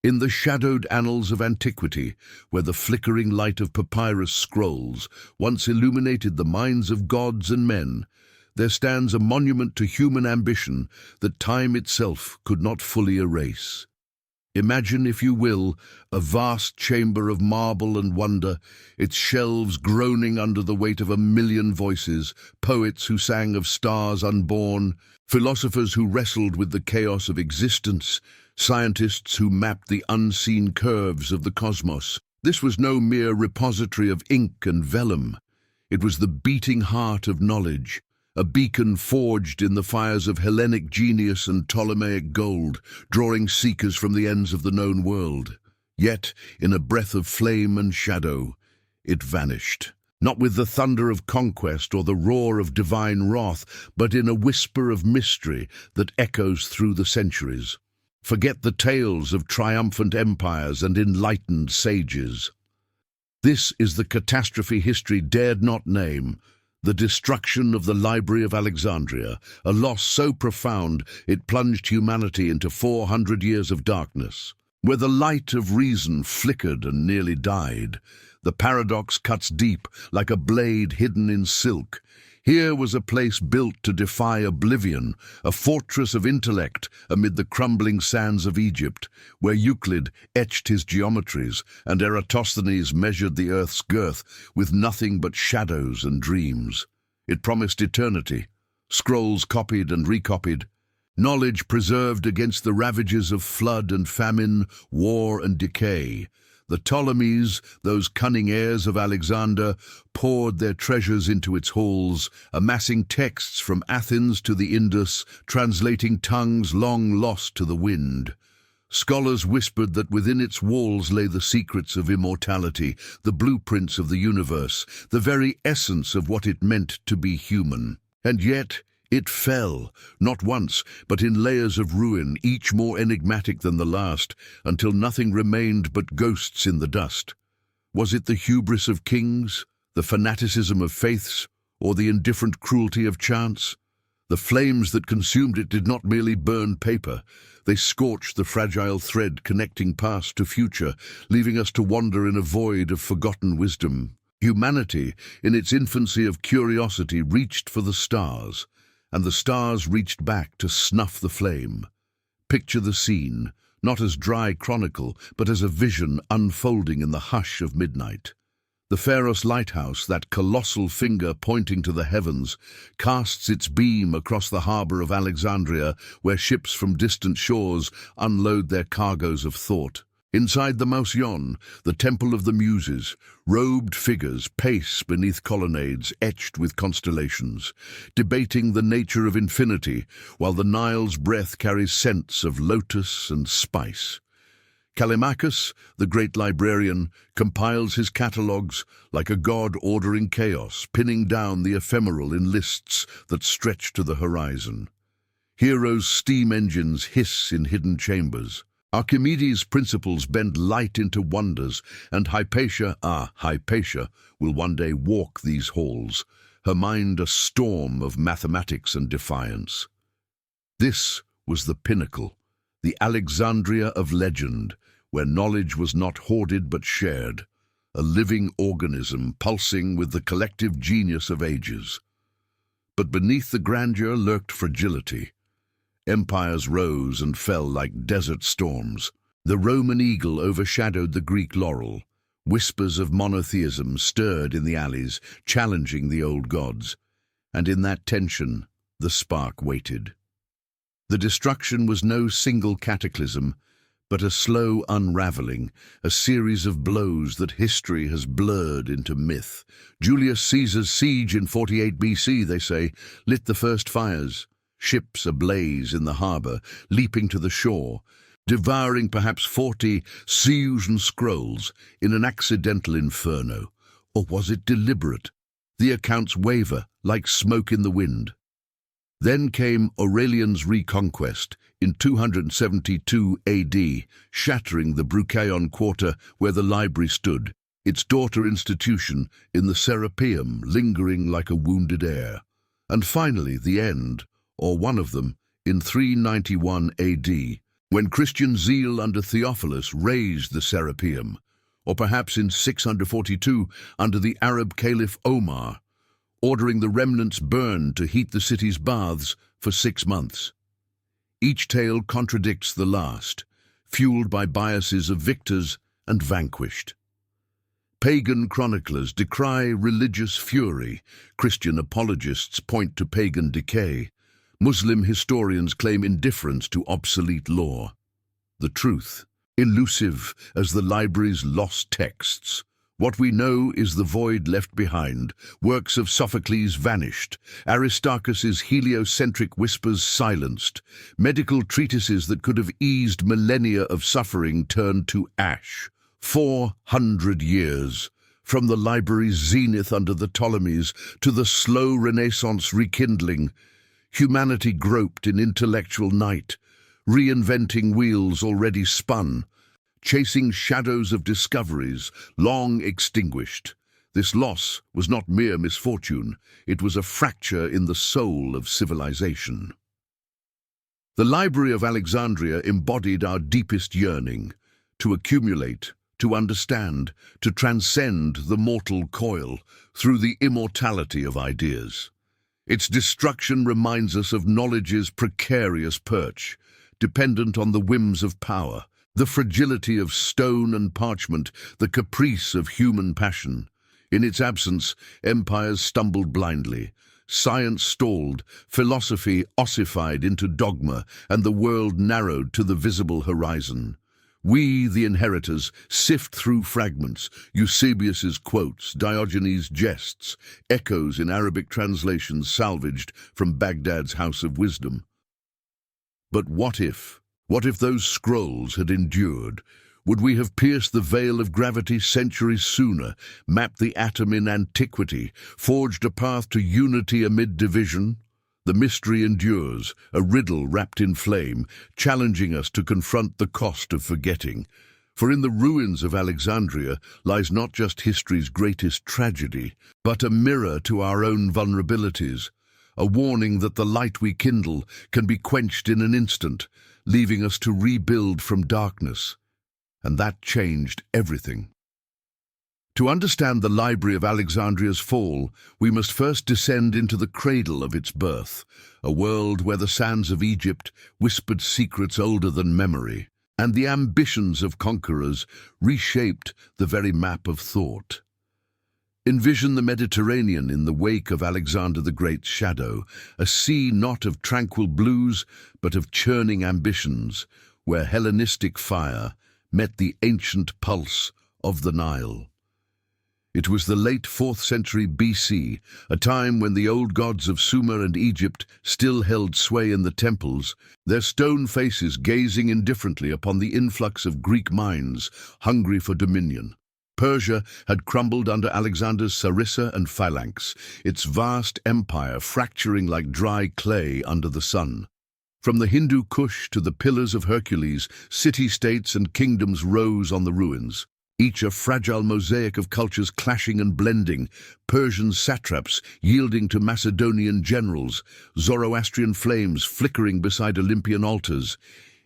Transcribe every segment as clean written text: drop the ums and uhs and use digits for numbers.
In the shadowed annals of antiquity, where the flickering light of papyrus scrolls once illuminated the minds of gods and men, there stands a monument to human ambition that time itself could not fully erase. Imagine, if you will, a vast chamber of marble and wonder, its shelves groaning under the weight of 1,000,000 voices, poets who sang of stars unborn, philosophers who wrestled with the chaos of existence, scientists who mapped the unseen curves of the cosmos. This was no mere repository of ink and vellum. It was the beating heart of knowledge, a beacon forged in the fires of Hellenic genius and Ptolemaic gold, drawing seekers from the ends of the known world. Yet, in a breath of flame and shadow, it vanished. Not with the thunder of conquest or the roar of divine wrath, but in a whisper of mystery that echoes through the centuries. Forget the tales of triumphant empires and enlightened sages. This is the catastrophe history dared not name, the destruction of the Library of Alexandria, a loss so profound it plunged humanity into 400 years of darkness. Where the light of reason flickered and nearly died, the paradox cuts deep like a blade hidden in silk. Here was a place built to defy oblivion, a fortress of intellect amid the crumbling sands of Egypt, where Euclid etched his geometries and Eratosthenes measured the earth's girth with nothing but shadows and dreams. It promised eternity, scrolls copied and recopied, knowledge preserved against the ravages of flood and famine, war and decay. The Ptolemies, those cunning heirs of Alexander, poured their treasures into its halls, amassing texts from Athens to the Indus, translating tongues long lost to the wind. Scholars whispered that within its walls lay the secrets of immortality, the blueprints of the universe, the very essence of what it meant to be human. And yet, it fell, not once, but in layers of ruin, each more enigmatic than the last, until nothing remained but ghosts in the dust. Was it the hubris of kings, the fanaticism of faiths, or the indifferent cruelty of chance? The flames that consumed it did not merely burn paper. They scorched the fragile thread connecting past to future, leaving us to wander in a void of forgotten wisdom. Humanity, in its infancy of curiosity, reached for the stars, and the stars reached back to snuff the flame. Picture the scene, not as dry chronicle, but as a vision unfolding in the hush of midnight. The Pharos lighthouse, that colossal finger pointing to the heavens, casts its beam across the harbor of Alexandria, where ships from distant shores unload their cargoes of thought. Inside the Mausion, the Temple of the Muses, robed figures pace beneath colonnades etched with constellations, debating the nature of infinity, while the Nile's breath carries scents of lotus and spice. Callimachus, the great librarian, compiles his catalogues like a god ordering chaos, pinning down the ephemeral in lists that stretch to the horizon. Heroes' steam engines hiss in hidden chambers. Archimedes' principles bend light into wonders, and Hypatia, will one day walk these halls, her mind a storm of mathematics and defiance. This was the pinnacle, the Alexandria of legend, where knowledge was not hoarded but shared, a living organism pulsing with the collective genius of ages. But beneath the grandeur lurked fragility. Empires rose and fell like desert storms. The Roman eagle overshadowed the Greek laurel. Whispers of monotheism stirred in the alleys, challenging the old gods. And in that tension, the spark waited. The destruction was no single cataclysm, but a slow unraveling, a series of blows that history has blurred into myth. Julius Caesar's siege in 48 BC, they say, lit the first fires. Ships ablaze in the harbor, leaping to the shore, devouring perhaps 40 Siusian scrolls in an accidental inferno. Or was it deliberate? The accounts waver, like smoke in the wind. Then came Aurelian's reconquest in 272 AD, shattering the Brucheion quarter where the library stood, its daughter institution in the Serapeum lingering like a wounded heir. And finally the end, or one of them, in 391 AD, When Christian zeal under Theophilus raised the Serapeum, or perhaps in 642 under the Arab Caliph Omar, ordering the remnants burned to heat the city's baths for 6 months. Each tale contradicts the last, fueled by biases of victors and vanquished. Pagan chroniclers decry religious fury, Christian apologists point to pagan decay, Muslim historians claim indifference to obsolete law. The truth, elusive as the library's lost texts. What we know is the void left behind, works of Sophocles vanished, Aristarchus's heliocentric whispers silenced, medical treatises that could have eased millennia of suffering turned to ash. 400 years, from the library's zenith under the Ptolemies to the slow Renaissance rekindling, humanity groped in intellectual night, reinventing wheels already spun, chasing shadows of discoveries long extinguished. This loss was not mere misfortune, it was a fracture in the soul of civilization. The Library of Alexandria embodied our deepest yearning, to accumulate, to understand, to transcend the mortal coil through the immortality of ideas. Its destruction reminds us of knowledge's precarious perch, dependent on the whims of power, the fragility of stone and parchment, the caprice of human passion. In its absence, empires stumbled blindly, science stalled, philosophy ossified into dogma, and the world narrowed to the visible horizon. We, the inheritors, sift through fragments, Eusebius's quotes, Diogenes' jests, echoes in Arabic translations salvaged from Baghdad's House of Wisdom. But what if? What if those scrolls had endured? Would we have pierced the veil of gravity centuries sooner, mapped the atom in antiquity, forged a path to unity amid division? The mystery endures, a riddle wrapped in flame, challenging us to confront the cost of forgetting. For in the ruins of Alexandria lies not just history's greatest tragedy, but a mirror to our own vulnerabilities, a warning that the light we kindle can be quenched in an instant, leaving us to rebuild from darkness. And that changed everything. To understand the Library of Alexandria's fall, we must first descend into the cradle of its birth, a world where the sands of Egypt whispered secrets older than memory, and the ambitions of conquerors reshaped the very map of thought. Envision the Mediterranean in the wake of Alexander the Great's shadow, a sea not of tranquil blues, but of churning ambitions, where Hellenistic fire met the ancient pulse of the Nile. It was the late 4th century BC, a time when the old gods of Sumer and Egypt still held sway in the temples, their stone faces gazing indifferently upon the influx of Greek minds hungry for dominion. Persia had crumbled under Alexander's Sarissa and Phalanx, its vast empire fracturing like dry clay under the sun. From the Hindu Kush to the Pillars of Hercules, city-states and kingdoms rose on the ruins, each a fragile mosaic of cultures clashing and blending, Persian satraps yielding to Macedonian generals, Zoroastrian flames flickering beside Olympian altars,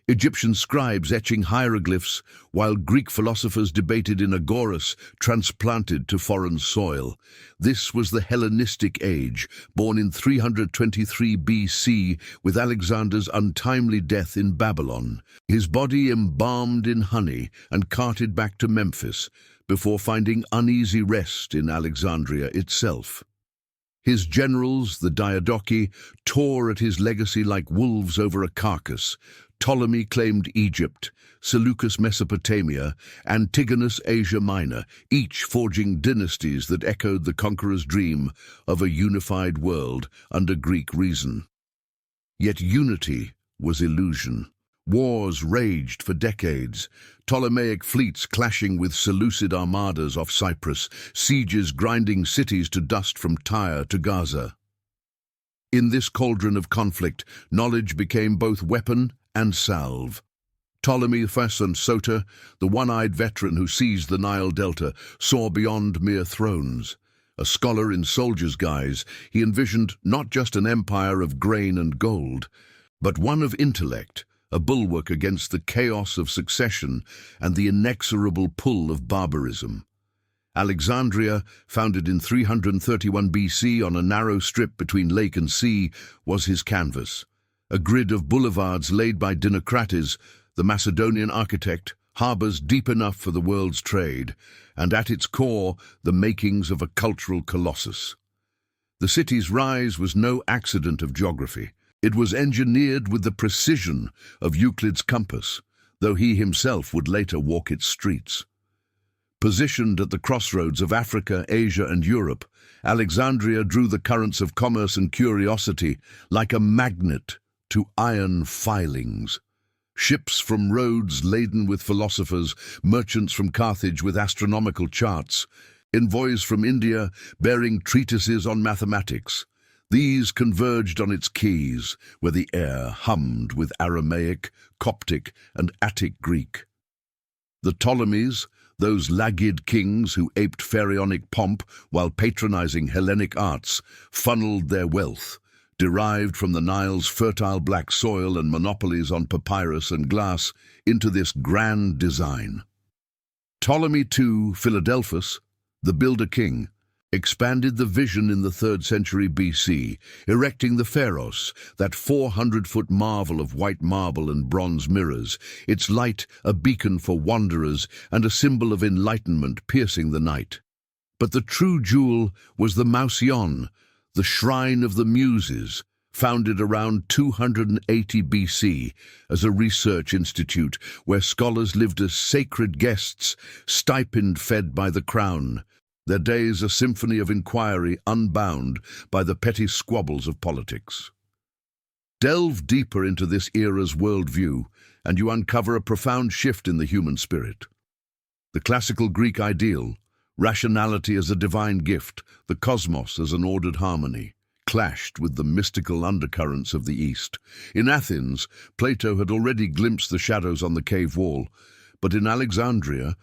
Egyptian scribes etching hieroglyphs, while Greek philosophers debated in agorus transplanted to foreign soil. This was the Hellenistic age, born in 323 BC with Alexander's untimely death in Babylon, his body embalmed in honey and carted back to Memphis, before finding uneasy rest in Alexandria itself. His generals, the Diadochi, tore at his legacy like wolves over a carcass. Ptolemy claimed Egypt, Seleucus Mesopotamia, Antigonus Asia Minor, each forging dynasties that echoed the conqueror's dream of a unified world under Greek reason. Yet unity was illusion. Wars raged for decades, Ptolemaic fleets clashing with Seleucid armadas off Cyprus, sieges grinding cities to dust from Tyre to Gaza. In this cauldron of conflict, knowledge became both weapon and salve. Ptolemy I Soter, the one-eyed veteran who seized the Nile Delta, saw beyond mere thrones. A scholar in soldier's guise, he envisioned not just an empire of grain and gold, but one of intellect, a bulwark against the chaos of succession and the inexorable pull of barbarism. Alexandria, founded in 331 BC on a narrow strip between lake and sea, was his canvas. A grid of boulevards laid by Dinocrates, the Macedonian architect, harbours deep enough for the world's trade, and at its core, the makings of a cultural colossus. The city's rise was no accident of geography. It was engineered with the precision of Euclid's compass, though he himself would later walk its streets. Positioned at the crossroads of Africa, Asia, and Europe, Alexandria drew the currents of commerce and curiosity like a magnet to iron filings. Ships from Rhodes laden with philosophers, merchants from Carthage with astronomical charts, envoys from India bearing treatises on mathematics. These converged on its quays, where the air hummed with Aramaic, Coptic, and Attic Greek. The Ptolemies, those laggid kings who aped pharaonic pomp while patronizing Hellenic arts, funneled their wealth, derived from the Nile's fertile black soil and monopolies on papyrus and glass, into this grand design. Ptolemy II Philadelphus, the builder king, expanded the vision in the 3rd century BC, erecting the Pharos, that 400-foot marvel of white marble and bronze mirrors, its light a beacon for wanderers and a symbol of enlightenment piercing the night. But the true jewel was the Mouseion, the Shrine of the Muses, founded around 280 BC as a research institute where scholars lived as sacred guests, stipend-fed by the crown, their days a symphony of inquiry unbound by the petty squabbles of politics. Delve deeper into this era's worldview, and you uncover a profound shift in the human spirit. The classical Greek ideal, rationality as a divine gift, the cosmos as an ordered harmony, clashed with the mystical undercurrents of the East. In Athens, Plato had already glimpsed the shadows on the cave wall, but in Alexandria,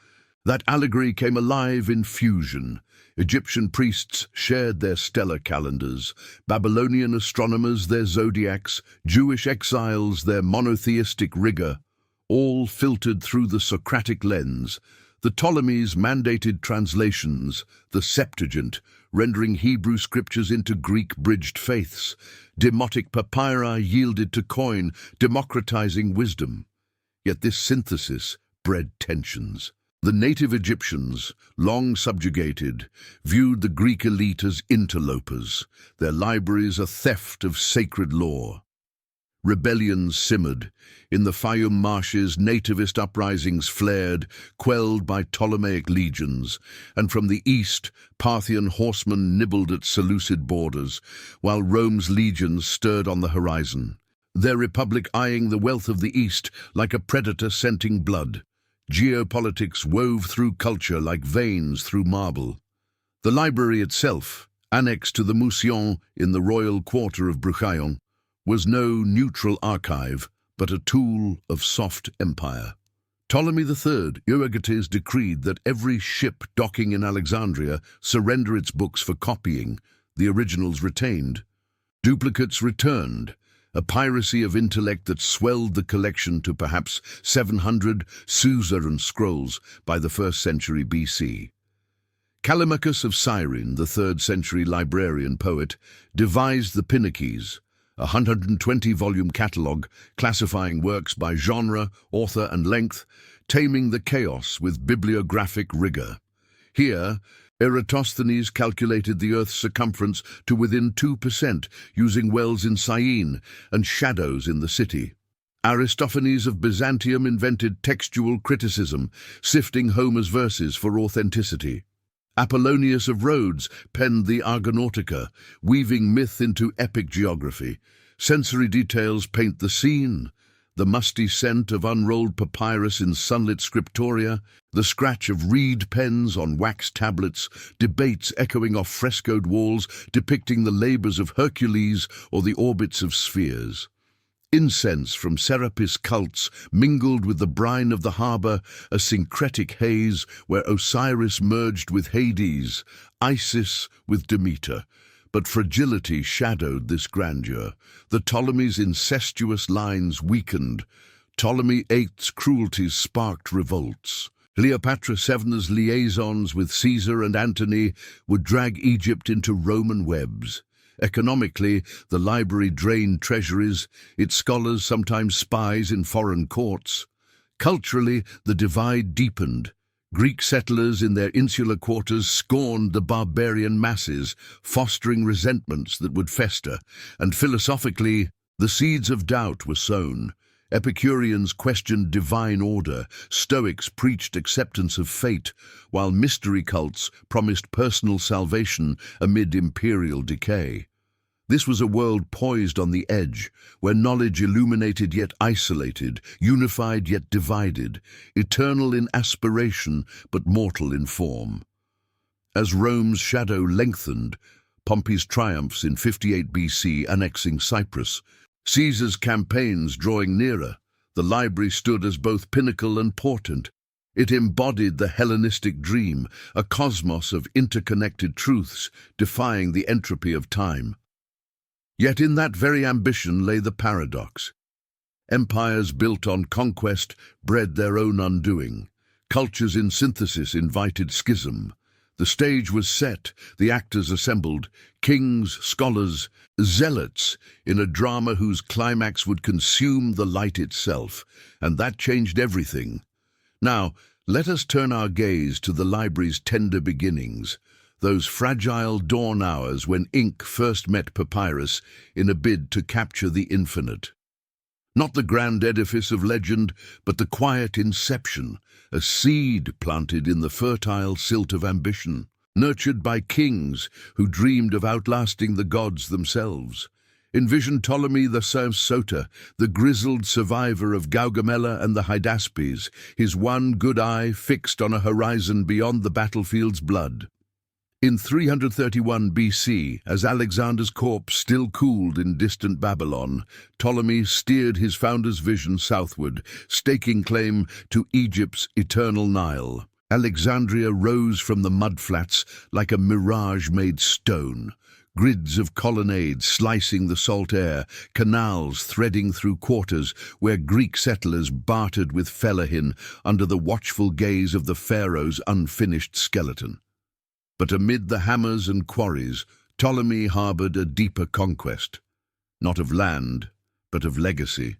that allegory came alive in fusion. Egyptian priests shared their stellar calendars, Babylonian astronomers their zodiacs, Jewish exiles their monotheistic rigor, all filtered through the Socratic lens. The Ptolemies mandated translations, the Septuagint, rendering Hebrew scriptures into Greek-bridged faiths. Demotic papyri yielded to coin, democratizing wisdom. Yet this synthesis bred tensions. The native Egyptians, long subjugated, viewed the Greek elite as interlopers, their libraries a theft of sacred lore. Rebellions simmered. In the Fayum marshes, nativist uprisings flared, quelled by Ptolemaic legions, and from the east, Parthian horsemen nibbled at Seleucid borders, while Rome's legions stirred on the horizon, their republic eyeing the wealth of the east like a predator scenting blood. Geopolitics wove through culture like veins through marble. The library itself, annexed to the Mouseion in the royal quarter of Bruchaion, was no neutral archive, but a tool of soft empire. Ptolemy III Euergetes decreed that every ship docking in Alexandria surrender its books for copying, the originals retained. Duplicates returned, a piracy of intellect that swelled the collection to perhaps 700 suzerain scrolls by the 1st century BC. Callimachus of Cyrene, the 3rd century librarian poet, devised the Pinnaces, a 120-volume catalogue classifying works by genre, author, and length, taming the chaos with bibliographic rigor. Here, Eratosthenes calculated the Earth's circumference to within 2% using wells in Syene and shadows in the city. Aristophanes of Byzantium invented textual criticism, sifting Homer's verses for authenticity. Apollonius of Rhodes penned the Argonautica, weaving myth into epic geography. Sensory details paint the scene. The musty scent of unrolled papyrus in sunlit scriptoria, the scratch of reed pens on wax tablets, debates echoing off frescoed walls depicting the labors of Hercules or the orbits of spheres. Incense from Serapis cults mingled with the brine of the harbor, a syncretic haze where Osiris merged with Hades, Isis with Demeter. But fragility shadowed this grandeur. The Ptolemies' incestuous lines weakened. Ptolemy VIII's cruelties sparked revolts. Cleopatra VII's liaisons with Caesar and Antony would drag Egypt into Roman webs. Economically, the library drained treasuries, its scholars sometimes spies in foreign courts. Culturally, the divide deepened. Greek settlers in their insular quarters scorned the barbarian masses, fostering resentments that would fester. And philosophically, the seeds of doubt were sown. Epicureans questioned divine order, Stoics preached acceptance of fate, while mystery cults promised personal salvation amid imperial decay. This was a world poised on the edge, where knowledge illuminated yet isolated, unified yet divided, eternal in aspiration but mortal in form. As Rome's shadow lengthened, Pompey's triumphs in 58 BC annexing Cyprus, Caesar's campaigns drawing nearer, the library stood as both pinnacle and portent. It embodied the Hellenistic dream, a cosmos of interconnected truths defying the entropy of time. Yet in that very ambition lay the paradox. Empires built on conquest bred their own undoing. Cultures in synthesis invited schism. The stage was set, the actors assembled, kings, scholars, zealots, in a drama whose climax would consume the light itself, and that changed everything. Now, let us turn our gaze to the library's tender beginnings, those fragile dawn hours when ink first met papyrus in a bid to capture the infinite. Not the grand edifice of legend, but the quiet inception, a seed planted in the fertile silt of ambition, nurtured by kings who dreamed of outlasting the gods themselves. Envision Ptolemy the Sota, the grizzled survivor of Gaugamela and the Hydaspes, his one good eye fixed on a horizon beyond the battlefield's blood. In 331 BC, as Alexander's corpse still cooled in distant Babylon, Ptolemy steered his founder's vision southward, staking claim to Egypt's eternal Nile. Alexandria rose from the mudflats like a mirage made stone. Grids of colonnades slicing the salt air, canals threading through quarters where Greek settlers bartered with fellahin under the watchful gaze of the pharaoh's unfinished skeleton. But amid the hammers and quarries, Ptolemy harbored a deeper conquest, not of land, but of legacy.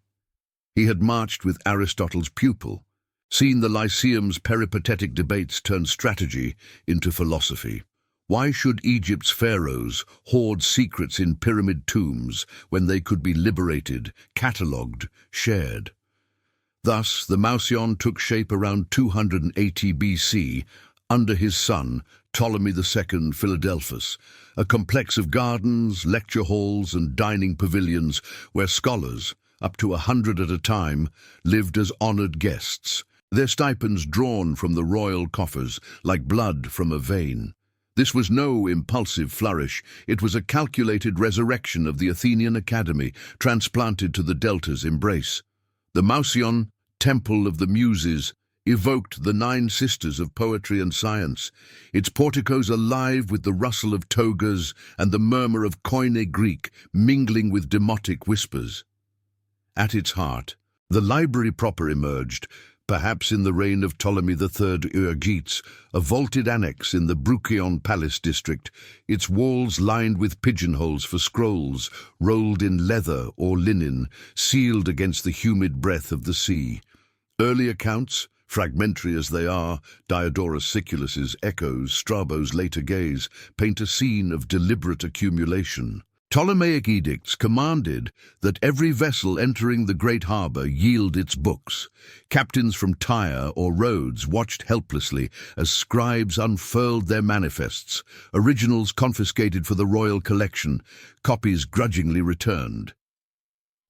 He had marched with Aristotle's pupil, seen the Lyceum's peripatetic debates turn strategy into philosophy. Why should Egypt's pharaohs hoard secrets in pyramid tombs when they could be liberated, catalogued, shared? Thus, the Mouseion took shape around 280 BC, under his son, Ptolemy II Philadelphus, a complex of gardens, lecture halls, and dining pavilions where scholars, up to 100 at a time, lived as honored guests, their stipends drawn from the royal coffers like blood from a vein. This was no impulsive flourish, it was a calculated resurrection of the Athenian Academy, transplanted to the Delta's embrace. The Mouseion, Temple of the Muses, evoked the 9 sisters of poetry and science, its porticos alive with the rustle of togas and the murmur of Koine Greek mingling with demotic whispers. At its heart, the library proper emerged, perhaps in the reign of Ptolemy III Euergetes, a vaulted annex in the Bruchion Palace district, its walls lined with pigeonholes for scrolls, rolled in leather or linen, sealed against the humid breath of the sea. Early accounts, fragmentary as they are, Diodorus Siculus's echoes, Strabo's later gaze, paint a scene of deliberate accumulation. Ptolemaic edicts commanded that every vessel entering the great harbour yield its books. Captains from Tyre or Rhodes watched helplessly as scribes unfurled their manifests, originals confiscated for the royal collection, copies grudgingly returned.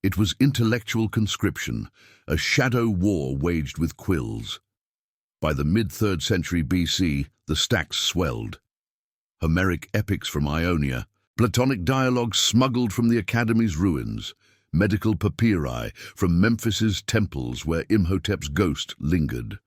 It was intellectual conscription, a shadow war waged with quills. By the mid-3rd century BC, the stacks swelled. Homeric epics from Ionia, Platonic dialogues smuggled from the Academy's ruins, medical papyri from Memphis's temples where Imhotep's ghost lingered.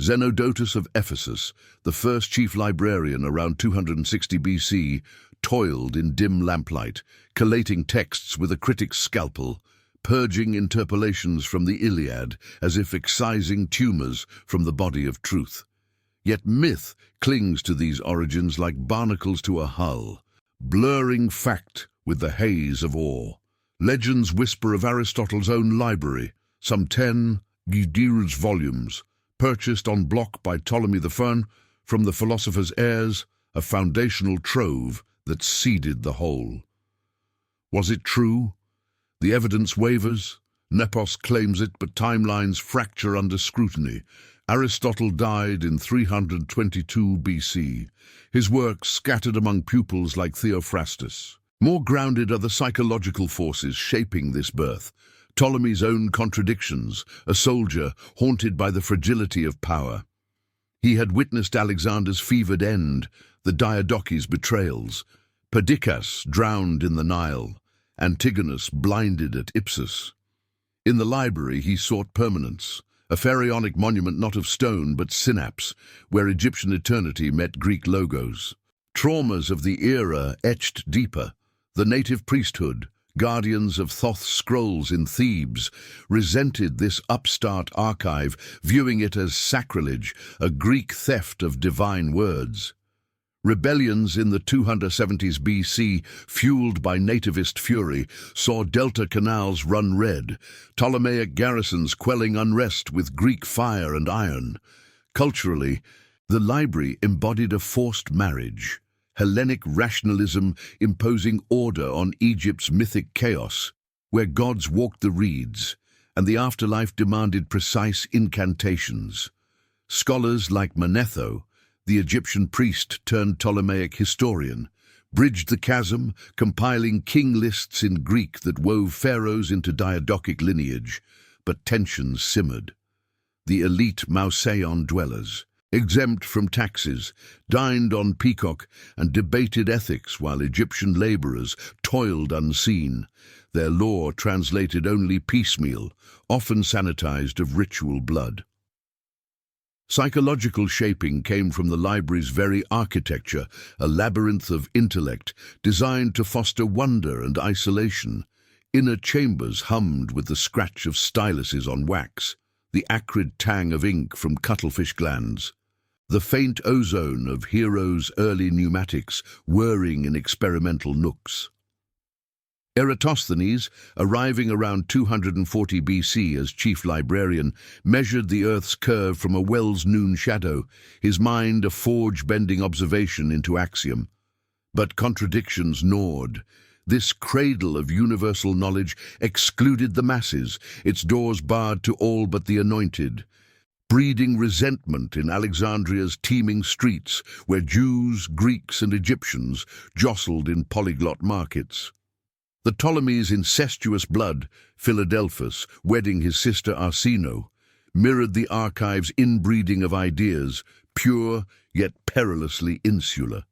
Zenodotus of Ephesus, the first chief librarian around 260 BC, toiled in dim lamplight, collating texts with a critic's scalpel, purging interpolations from the Iliad as if excising tumors from the body of truth. Yet myth clings to these origins like barnacles to a hull, blurring fact with the haze of awe. Legends whisper of Aristotle's own library, some 10 Guiderius volumes, purchased en bloc by Ptolemy I from the philosopher's heirs, a foundational trove that seeded the whole. Was it true? The evidence wavers. Nepos claims it, but timelines fracture under scrutiny. Aristotle died in 322 BC, his works scattered among pupils like Theophrastus. More grounded are the psychological forces shaping this birth. Ptolemy's own contradictions, a soldier haunted by the fragility of power. He had witnessed Alexander's fevered end, the Diadoches betrayals, Perdiccas drowned in the Nile, Antigonus blinded at Ipsus. In the library he sought permanence, a pharaonic monument not of stone but synapse, where Egyptian eternity met Greek logos. Traumas of the era etched deeper. The native priesthood, guardians of Thoth's scrolls in Thebes, resented this upstart archive, viewing it as sacrilege, a Greek theft of divine words. Rebellions in the 270s BC, fueled by nativist fury, saw delta canals run red, Ptolemaic garrisons quelling unrest with Greek fire and iron. Culturally, the library embodied a forced marriage, Hellenic rationalism imposing order on Egypt's mythic chaos, where gods walked the reeds, and the afterlife demanded precise incantations. Scholars like Manetho, the Egyptian priest turned Ptolemaic historian, bridged the chasm, compiling king lists in Greek that wove pharaohs into Diadochic lineage, but tensions simmered. The elite Mauseion dwellers, exempt from taxes, dined on peacock and debated ethics while Egyptian laborers toiled unseen, their law translated only piecemeal, often sanitized of ritual blood. Psychological shaping came from the library's very architecture, a labyrinth of intellect designed to foster wonder and isolation. Inner chambers hummed with the scratch of styluses on wax, the acrid tang of ink from cuttlefish glands, the faint ozone of Hero's early pneumatics whirring in experimental nooks. Eratosthenes, arriving around 240 BC as chief librarian, measured the Earth's curve from a well's noon shadow, his mind a forge-bending observation into axiom. But contradictions gnawed. This cradle of universal knowledge excluded the masses, its doors barred to all but the anointed, breeding resentment in Alexandria's teeming streets, where Jews, Greeks, and Egyptians jostled in polyglot markets. The Ptolemy's incestuous blood, Philadelphus, wedding his sister Arsinoe, mirrored the archive's inbreeding of ideas, pure yet perilously insular.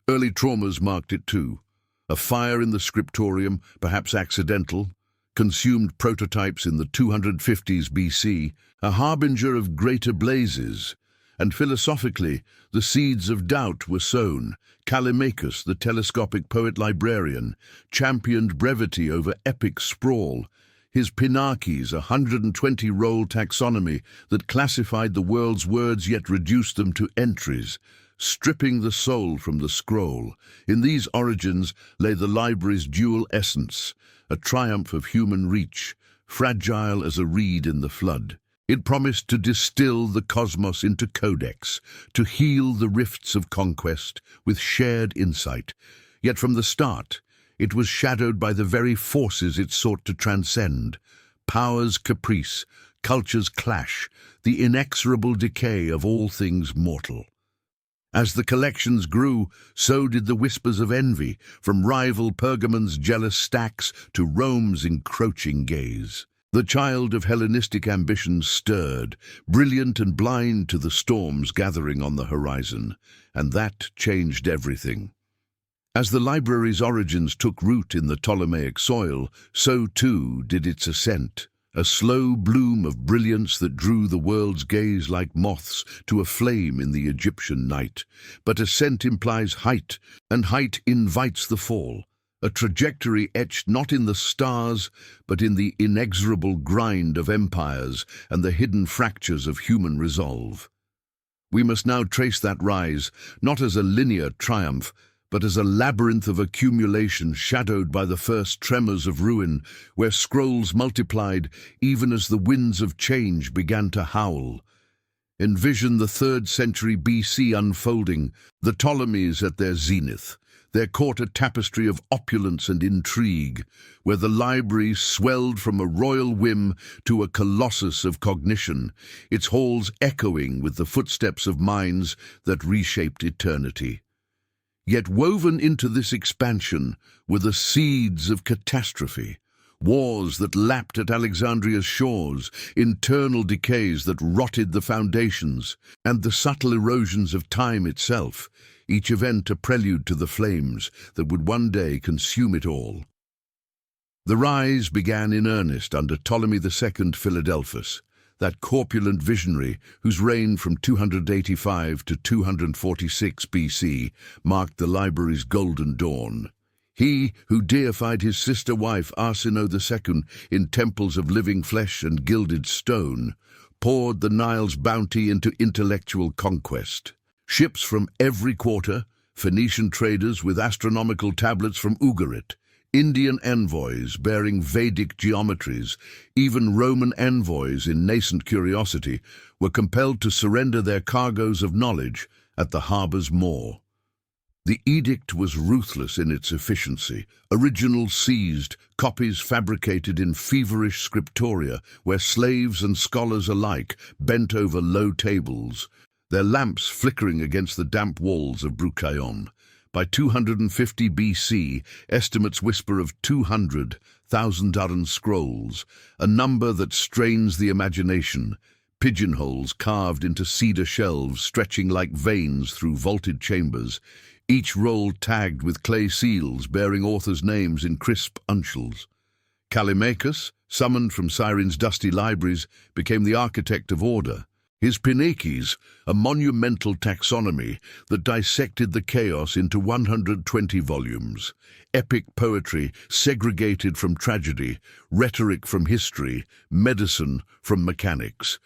Early traumas marked it too. A fire in the scriptorium, perhaps accidental, consumed prototypes in the 250s BC, a harbinger of greater blazes, and philosophically, the seeds of doubt were sown. Callimachus, the telescopic poet-librarian, championed brevity over epic sprawl. His Pinakes, a 120-roll taxonomy that classified the world's words yet reduced them to entries, stripping the soul from the scroll. In these origins lay the library's dual essence, a triumph of human reach, fragile as a reed in the flood. It promised to distill the cosmos into codex, to heal the rifts of conquest with shared insight. Yet from the start, it was shadowed by the very forces it sought to transcend: power's caprice, culture's clash, the inexorable decay of all things mortal. As the collections grew, so did the whispers of envy, from rival Pergamon's jealous stacks to Rome's encroaching gaze. The child of Hellenistic ambition stirred, brilliant and blind to the storms gathering on the horizon, and that changed everything. As the library's origins took root in the Ptolemaic soil, so too did its ascent, a slow bloom of brilliance that drew the world's gaze like moths to a flame in the Egyptian night. But ascent implies height, and height invites the fall. a trajectory etched not in the stars, but in the inexorable grind of empires and the hidden fractures of human resolve. We must now trace that rise, not as a linear triumph, but as a labyrinth of accumulation shadowed by the first tremors of ruin, where scrolls multiplied even as the winds of change began to howl. Envision the 3rd century BC unfolding, the Ptolemies at their zenith, their court a tapestry of opulence and intrigue, where the library swelled from a royal whim to a colossus of cognition, its halls echoing with the footsteps of minds that reshaped eternity. Yet woven into this expansion were the seeds of catastrophe, wars that lapped at Alexandria's shores, internal decays that rotted the foundations, and the subtle erosions of time itself, each event a prelude to the flames that would one day consume it all. The rise began in earnest under Ptolemy II Philadelphus, that corpulent visionary whose reign from 285 to 246 BC marked the library's golden dawn. He who deified his sister wife Arsinoe II in temples of living flesh and gilded stone, poured the Nile's bounty into intellectual conquest. Ships from every quarter, Phoenician traders with astronomical tablets from Ugarit, Indian envoys bearing Vedic geometries, even Roman envoys in nascent curiosity, were compelled to surrender their cargoes of knowledge at the harbor's maw. The edict was ruthless in its efficiency. Originals seized, copies fabricated in feverish scriptoria, where slaves and scholars alike bent over low tables, their lamps flickering against the damp walls of Bruchaion. By 250 BC, estimates whisper of 200,000 scrolls, a number that strains the imagination, pigeonholes carved into cedar shelves stretching like veins through vaulted chambers, each roll tagged with clay seals bearing authors' names in crisp uncials. Callimachus, summoned from Cyrene's dusty libraries, became the architect of order. His Pinakes, a monumental taxonomy that dissected the chaos into 120 volumes, epic poetry segregated from tragedy, rhetoric from history, medicine from mechanics.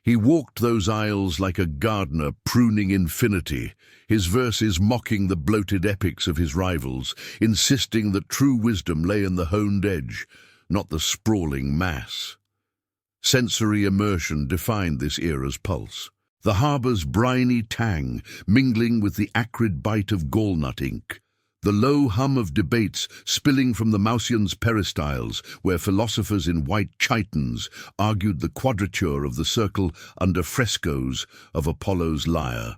He walked those aisles like a gardener pruning infinity, his verses mocking the bloated epics of his rivals, insisting that true wisdom lay in the honed edge, not the sprawling mass. Sensory immersion defined this era's pulse. The harbor's briny tang mingling with the acrid bite of gallnut ink. The low hum of debates spilling from the Mausian's peristyles, where philosophers in white chitons argued the quadrature of the circle under frescoes of Apollo's lyre.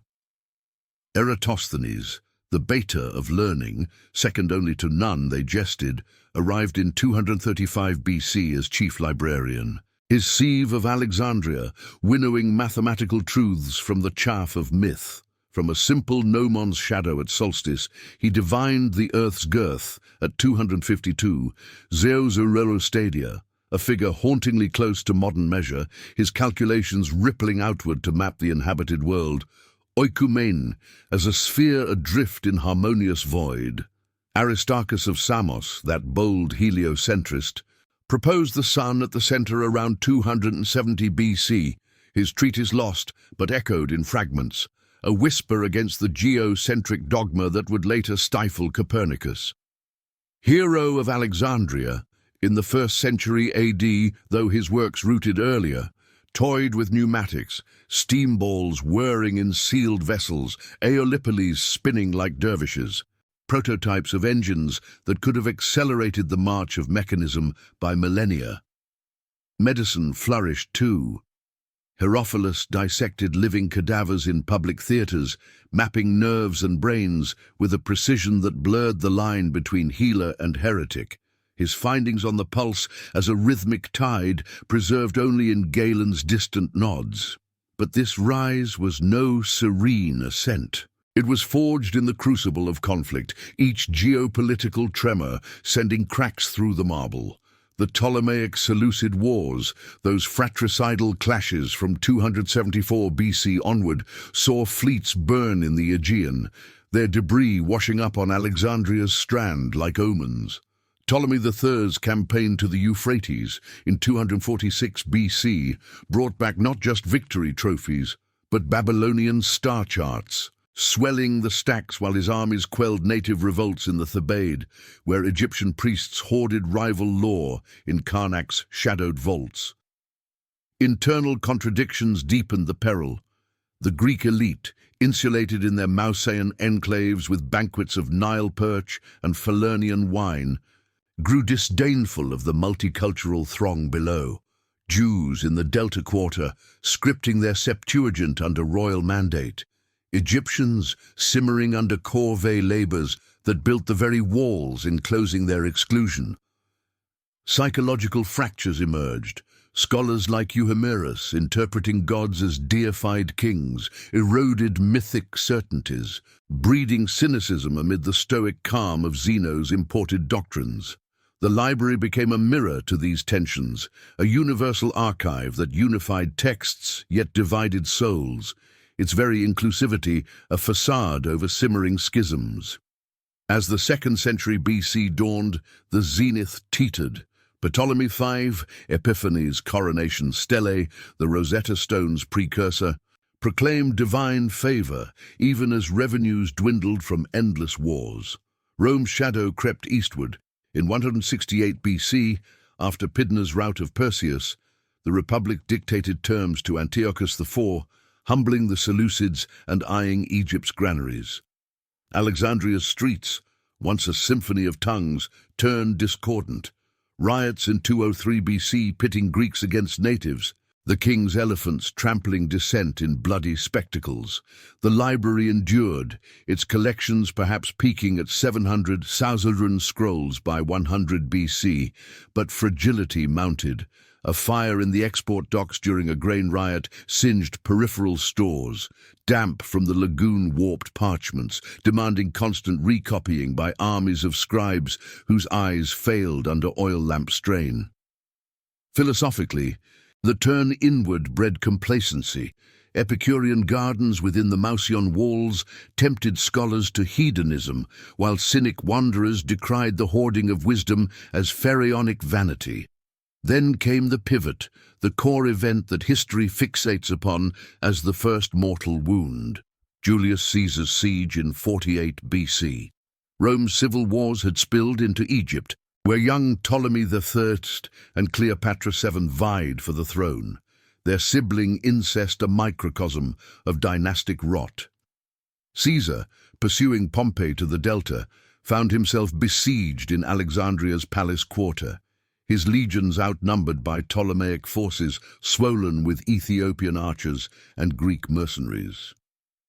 Eratosthenes, the beta of learning, second only to none, they jested, arrived in 235 BC as chief librarian. His sieve of Alexandria, winnowing mathematical truths from the chaff of myth. From a simple gnomon's shadow at solstice, he divined the earth's girth at 252, Zeus-Stadia, a figure hauntingly close to modern measure, his calculations rippling outward to map the inhabited world, oikoumene, as a sphere adrift in harmonious void. Aristarchus of Samos, that bold heliocentrist, proposed the sun at the center around 270 BC, his treatise lost but echoed in fragments, a whisper against the geocentric dogma that would later stifle Copernicus. Hero of Alexandria, in the 1st century AD, though his works rooted earlier, toyed with pneumatics, steam balls whirring in sealed vessels, aeolipoles spinning like dervishes, prototypes of engines that could have accelerated the march of mechanism by millennia. Medicine flourished too. Herophilus dissected living cadavers in public theaters, mapping nerves and brains with a precision that blurred the line between healer and heretic. His findings on the pulse as a rhythmic tide preserved only in Galen's distant nods. But this rise was no serene ascent. It was forged in the crucible of conflict, each geopolitical tremor sending cracks through the marble. The Ptolemaic Seleucid Wars, those fratricidal clashes from 274 BC onward, saw fleets burn in the Aegean, their debris washing up on Alexandria's strand like omens. Ptolemy III's campaign to the Euphrates in 246 BC brought back not just victory trophies, but Babylonian star charts, swelling the stacks while his armies quelled native revolts in the Thebaid, where Egyptian priests hoarded rival lore in Karnak's shadowed vaults. Internal contradictions deepened the peril. The Greek elite, insulated in their Mausaean enclaves with banquets of Nile perch and Falernian wine, grew disdainful of the multicultural throng below. Jews in the Delta Quarter scripting their Septuagint under royal mandate. Egyptians simmering under corvée labors that built the very walls enclosing their exclusion. Psychological fractures emerged. Scholars like Euhemerus, interpreting gods as deified kings, eroded mythic certainties, breeding cynicism amid the stoic calm of Zeno's imported doctrines. The library became a mirror to these tensions, a universal archive that unified texts yet divided souls, its very inclusivity a facade over simmering schisms. As the 2nd century BC dawned, the zenith teetered. Ptolemy V, Epiphanes' coronation stele, the Rosetta Stone's precursor, proclaimed divine favor even as revenues dwindled from endless wars. Rome's shadow crept eastward. In 168 BC, after Pydna's rout of Perseus, the Republic dictated terms to Antiochus IV, humbling the Seleucids and eyeing Egypt's granaries. Alexandria's streets, once a symphony of tongues, turned discordant. Riots in 203 BC pitting Greeks against natives, the king's elephants trampling dissent in bloody spectacles. The library endured, its collections perhaps peaking at 700 Saussuran scrolls by 100 BC, but fragility mounted. A fire in the export docks during a grain riot singed peripheral stores, damp from the lagoon warped parchments, demanding constant recopying by armies of scribes whose eyes failed under oil lamp strain. Philosophically, the turn inward bred complacency. Epicurean gardens within the Mausaean walls tempted scholars to hedonism, while cynic wanderers decried the hoarding of wisdom as pharaonic vanity. Then came the pivot, the core event that history fixates upon as the first mortal wound. Julius Caesar's siege in 48 BC. Rome's civil wars had spilled into Egypt, where young Ptolemy III and Cleopatra VII vied for the throne, their sibling incest a microcosm of dynastic rot. Caesar, pursuing Pompey to the Delta, found himself besieged in Alexandria's palace quarter, his legions outnumbered by Ptolemaic forces swollen with Ethiopian archers and Greek mercenaries.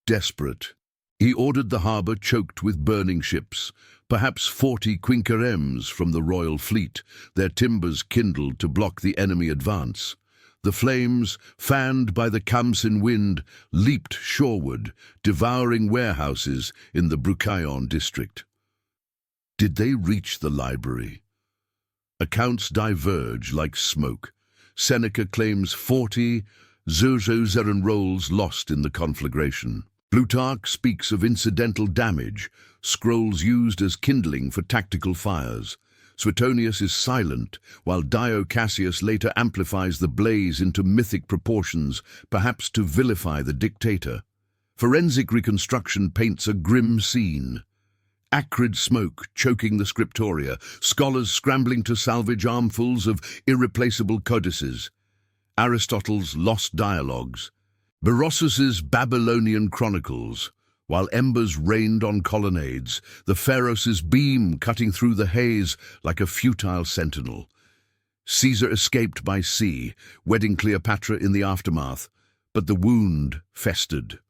Desperate, he ordered the harbour choked with burning ships, perhaps 40 quinqueremes from the royal fleet, their timbers kindled to block the enemy advance. The flames, fanned by the Khamsin wind, leaped shoreward, devouring warehouses in the Bruchaion district. Did they reach the library? Accounts diverge like smoke. Seneca claims 40 Xerxes rolls lost in the conflagration. Plutarch speaks of incidental damage, scrolls used as kindling for tactical fires. Suetonius is silent, while Dio Cassius later amplifies the blaze into mythic proportions, perhaps to vilify the dictator. Forensic reconstruction paints a grim scene. Acrid smoke choking the scriptoria, scholars scrambling to salvage armfuls of irreplaceable codices. Aristotle's lost dialogues. Berossus's Babylonian chronicles. While embers rained on colonnades, the Pharos' beam cutting through the haze like a futile sentinel. Caesar escaped by sea, wedding Cleopatra in the aftermath, but the wound festered.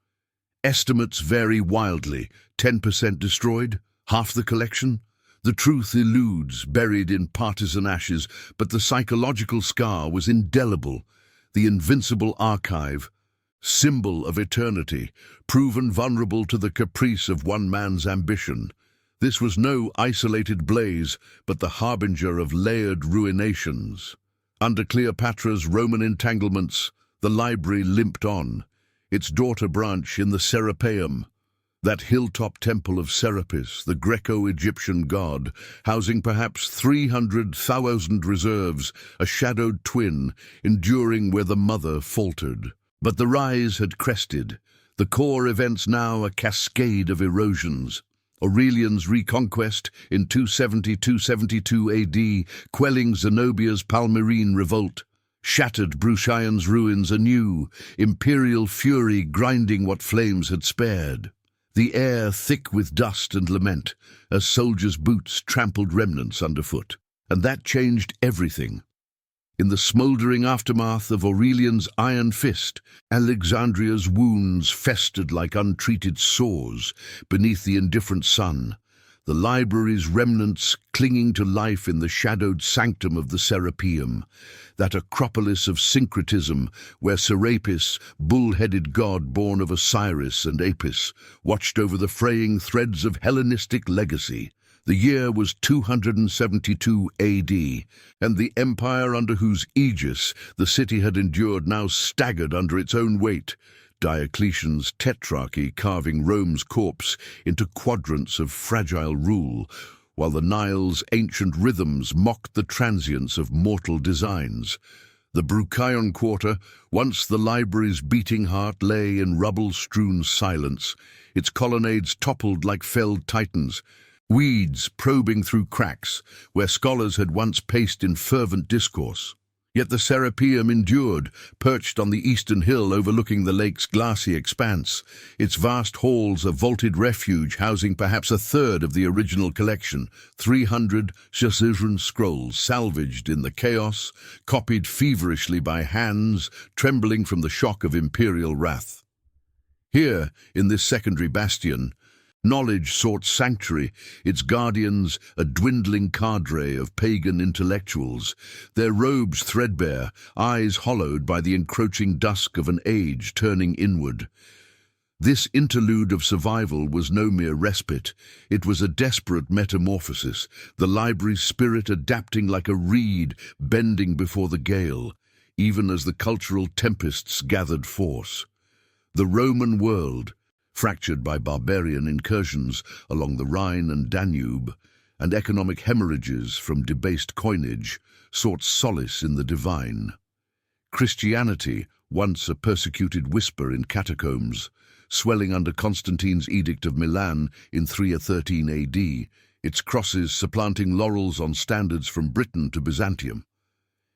Estimates vary wildly, 10% destroyed, half the collection. The truth eludes, buried in partisan ashes, but the psychological scar was indelible. The invincible archive, symbol of eternity, proven vulnerable to the caprice of one man's ambition. This was no isolated blaze, but the harbinger of layered ruinations. Under Cleopatra's Roman entanglements, the library limped on, its daughter branch in the Serapeum. That hilltop temple of Serapis, the Greco-Egyptian god, housing perhaps 300,000 reserves, a shadowed twin, enduring where the mother faltered. But the rise had crested, the core events now a cascade of erosions. Aurelian's reconquest in 270–272 AD, quelling Zenobia's Palmyrene revolt, shattered Bruchian's ruins anew, imperial fury grinding what flames had spared. The air thick with dust and lament, as soldiers' boots trampled remnants underfoot. And that changed everything. In the smouldering aftermath of Aurelian's iron fist, Alexandria's wounds festered like untreated sores beneath the indifferent sun, the library's remnants clinging to life in the shadowed sanctum of the Serapeum, that acropolis of syncretism where Serapis, bull-headed god born of Osiris and Apis, watched over the fraying threads of Hellenistic legacy. The year was 272 AD, and the empire under whose aegis the city had endured now staggered under its own weight, Diocletian's tetrarchy carving Rome's corpse into quadrants of fragile rule, while the Nile's ancient rhythms mocked the transience of mortal designs. The Bruchian quarter, once the library's beating heart, lay in rubble-strewn silence, its colonnades toppled like felled titans, weeds probing through cracks where scholars had once paced in fervent discourse. Yet the Serapeum endured, perched on the eastern hill overlooking the lake's glassy expanse, its vast halls a vaulted refuge housing perhaps a third of the original collection, 300 Saussuran scrolls salvaged in the chaos, copied feverishly by hands trembling from the shock of imperial wrath. Here, in this secondary bastion, knowledge sought sanctuary, its guardians a dwindling cadre of pagan intellectuals, their robes threadbare, eyes hollowed by the encroaching dusk of an age turning inward. This interlude of survival was no mere respite, it was a desperate metamorphosis, the library's spirit adapting like a reed bending before the gale, even as the cultural tempests gathered force. The Roman world, fractured by barbarian incursions along the Rhine and Danube, and economic hemorrhages from debased coinage, sought solace in the divine. Christianity, once a persecuted whisper in catacombs, swelling under Constantine's Edict of Milan in 313 AD, its crosses supplanting laurels on standards from Britain to Byzantium.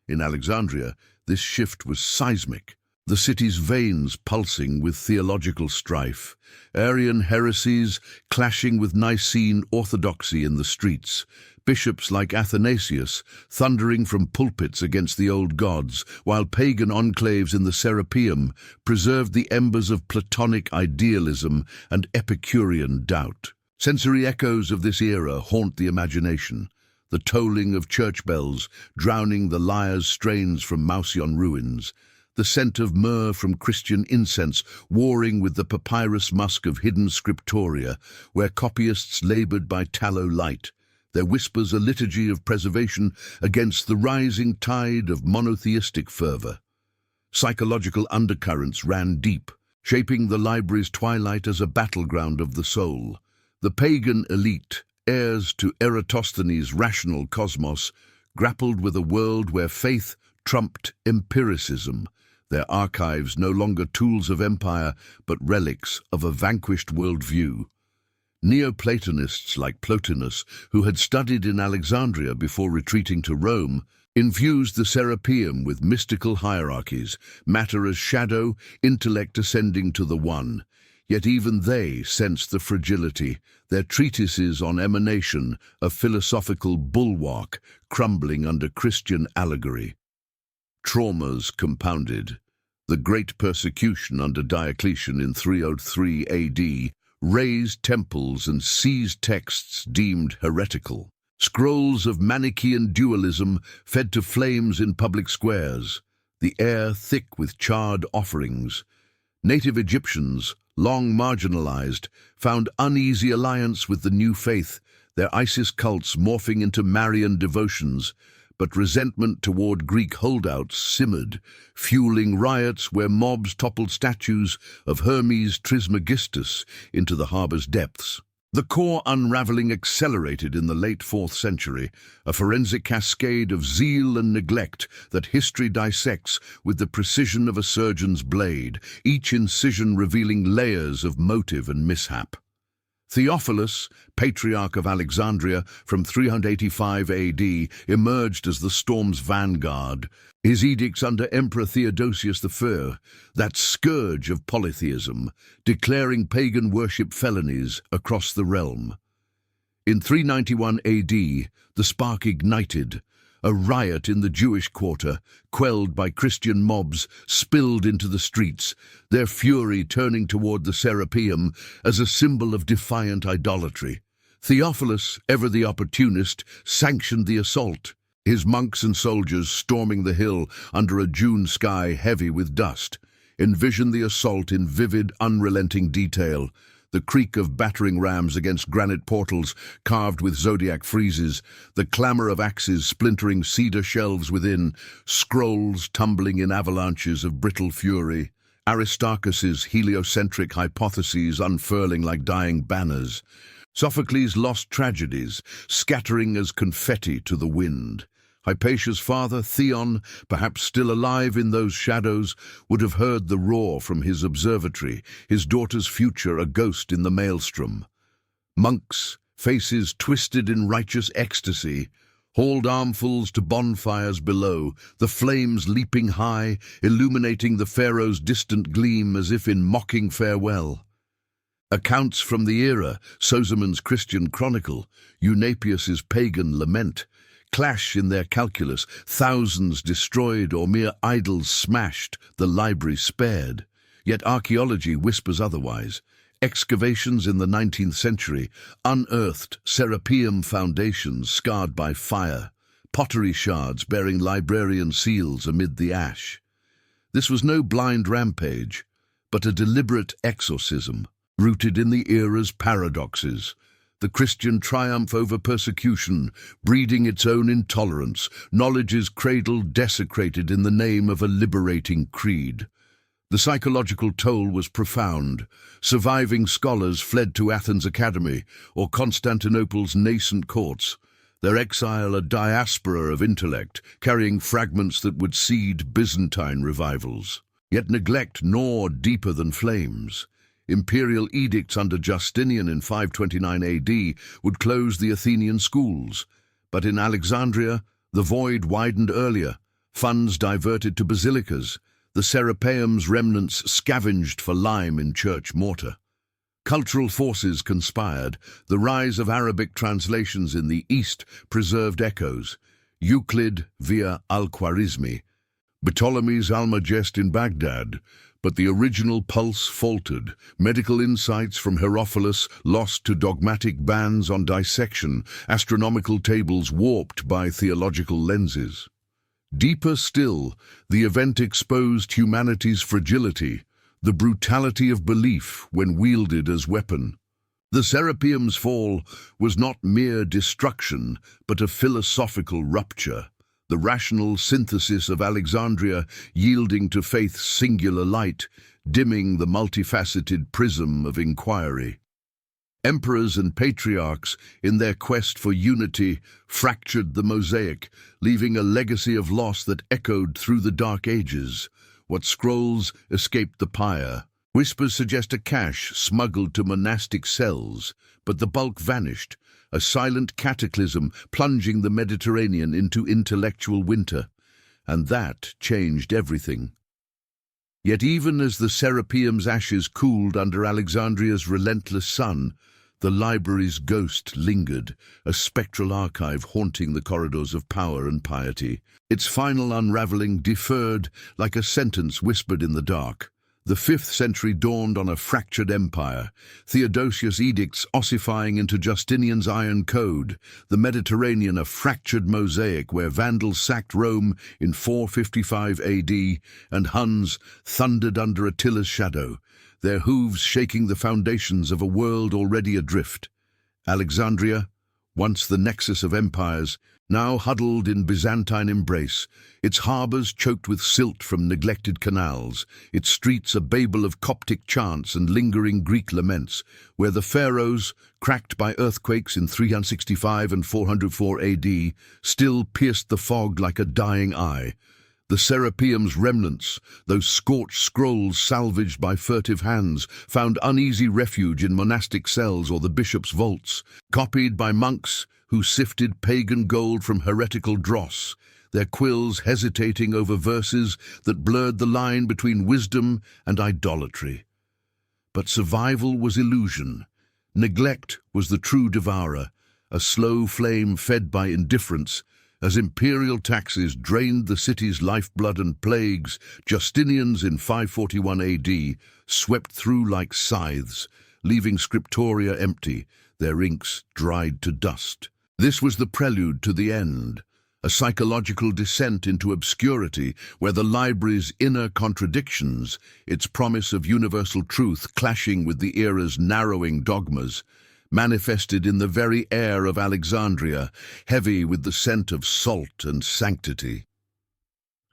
In Alexandria, this shift was seismic, the city's veins pulsing with theological strife, Arian heresies clashing with Nicene orthodoxy in the streets, bishops like Athanasius thundering from pulpits against the old gods, while pagan enclaves in the Serapeum preserved the embers of Platonic idealism and Epicurean doubt. Sensory echoes of this era haunt the imagination, the tolling of church bells drowning the lyre's strains from Mausion ruins, the scent of myrrh from Christian incense warring with the papyrus musk of hidden scriptoria, where copyists labored by tallow light, their whispers a liturgy of preservation against the rising tide of monotheistic fervor. Psychological undercurrents ran deep, shaping the library's twilight as a battleground of the soul. The pagan elite, heirs to Eratosthenes' rational cosmos, grappled with a world where faith trumped empiricism, their archives no longer tools of empire, but relics of a vanquished worldview. Neoplatonists like Plotinus, who had studied in Alexandria before retreating to Rome, infused the Serapeum with mystical hierarchies, matter as shadow, intellect ascending to the One. Yet even they sensed the fragility, their treatises on emanation, a philosophical bulwark, crumbling under Christian allegory. Traumas compounded. The great persecution under Diocletian in 303 AD razed temples and seized texts deemed heretical. Scrolls of Manichaean dualism fed to flames in public squares, the air thick with charred offerings. Native Egyptians, long marginalized, found uneasy alliance with the new faith, their Isis cults morphing into Marian devotions, but resentment toward Greek holdouts simmered, fueling riots where mobs toppled statues of Hermes Trismegistus into the harbor's depths. The core unraveling accelerated in the late 4th century, a forensic cascade of zeal and neglect that history dissects with the precision of a surgeon's blade, each incision revealing layers of motive and mishap. Theophilus, Patriarch of Alexandria from 385 AD, emerged as the storm's vanguard. His edicts under Emperor Theodosius I, that scourge of polytheism, declaring pagan worship felonies across the realm. In 391 AD, the spark ignited. A riot in the Jewish quarter, quelled by Christian mobs, spilled into the streets, their fury turning toward the Serapeum as a symbol of defiant idolatry. Theophilus, ever the opportunist, sanctioned the assault, his monks and soldiers storming the hill under a June sky heavy with dust. Envision the assault in vivid, unrelenting detail. The creak of battering rams against granite portals carved with zodiac friezes, the clamor of axes splintering cedar shelves within, scrolls tumbling in avalanches of brittle fury, Aristarchus's heliocentric hypotheses unfurling like dying banners, Sophocles' lost tragedies scattering as confetti to the wind. Hypatia's father, Theon, perhaps still alive in those shadows, would have heard the roar from his observatory, his daughter's future a ghost in the maelstrom. Monks, faces twisted in righteous ecstasy, hauled armfuls to bonfires below, the flames leaping high, illuminating the pharaoh's distant gleam as if in mocking farewell. Accounts from the era, Sozomen's Christian chronicle, Eunapius's pagan lament, clash in their calculus, thousands destroyed or mere idols smashed, the library spared. Yet archaeology whispers otherwise. Excavations in the 19th century unearthed Serapeum foundations scarred by fire, pottery shards bearing librarian seals amid the ash. This was no blind rampage, but a deliberate exorcism, rooted in the era's paradoxes. The Christian triumph over persecution, breeding its own intolerance, knowledge's cradle desecrated in the name of a liberating creed. The psychological toll was profound. Surviving scholars fled to Athens' academy or Constantinople's nascent courts, their exile a diaspora of intellect, carrying fragments that would seed Byzantine revivals. Yet neglect gnawed deeper than flames. Imperial edicts under Justinian in 529 AD would close the Athenian schools, but in Alexandria, the void widened earlier, funds diverted to basilicas, the Serapeum's remnants scavenged for lime in church mortar. Cultural forces conspired. The rise of Arabic translations in the East preserved echoes. Euclid via Al-Khwarizmi, Ptolemy's Almagest in Baghdad, but the original pulse faltered. Medical insights from Herophilus lost to dogmatic bans on dissection, astronomical tables warped by theological lenses. Deeper still, the event exposed humanity's fragility, the brutality of belief when wielded as weapon. The Serapeum's fall was not mere destruction, but a philosophical rupture. The rational synthesis of Alexandria yielding to faith's singular light, dimming the multifaceted prism of inquiry. Emperors and patriarchs, in their quest for unity, fractured the mosaic, leaving a legacy of loss that echoed through the Dark Ages. What scrolls escaped the pyre. Whispers suggest a cache smuggled to monastic cells, but the bulk vanished, a silent cataclysm plunging the Mediterranean into intellectual winter. And that changed everything. Yet even as the Serapeum's ashes cooled under Alexandria's relentless sun, the library's ghost lingered, a spectral archive haunting the corridors of power and piety. Its final unraveling deferred like a sentence whispered in the dark. The 5th century dawned on a fractured empire, Theodosius' edicts ossifying into Justinian's iron code, the Mediterranean a fractured mosaic where Vandals sacked Rome in 455 AD and Huns thundered under Attila's shadow, their hooves shaking the foundations of a world already adrift. Alexandria, once the nexus of empires, now huddled in Byzantine embrace, its harbours choked with silt from neglected canals, its streets a babel of Coptic chants and lingering Greek laments, where the pharaohs, cracked by earthquakes in 365 and 404 AD, still pierced the fog like a dying eye. The Serapeum's remnants, those scorched scrolls salvaged by furtive hands, found uneasy refuge in monastic cells or the bishop's vaults, copied by monks who sifted pagan gold from heretical dross, their quills hesitating over verses that blurred the line between wisdom and idolatry. But survival was illusion. Neglect was the true devourer, a slow flame fed by indifference. As imperial taxes drained the city's lifeblood and plagues, Justinians in 541 AD swept through like scythes, leaving scriptoria empty, their inks dried to dust. This was the prelude to the end, a psychological descent into obscurity where the library's inner contradictions, its promise of universal truth clashing with the era's narrowing dogmas, manifested in the very air of Alexandria, heavy with the scent of salt and sanctity.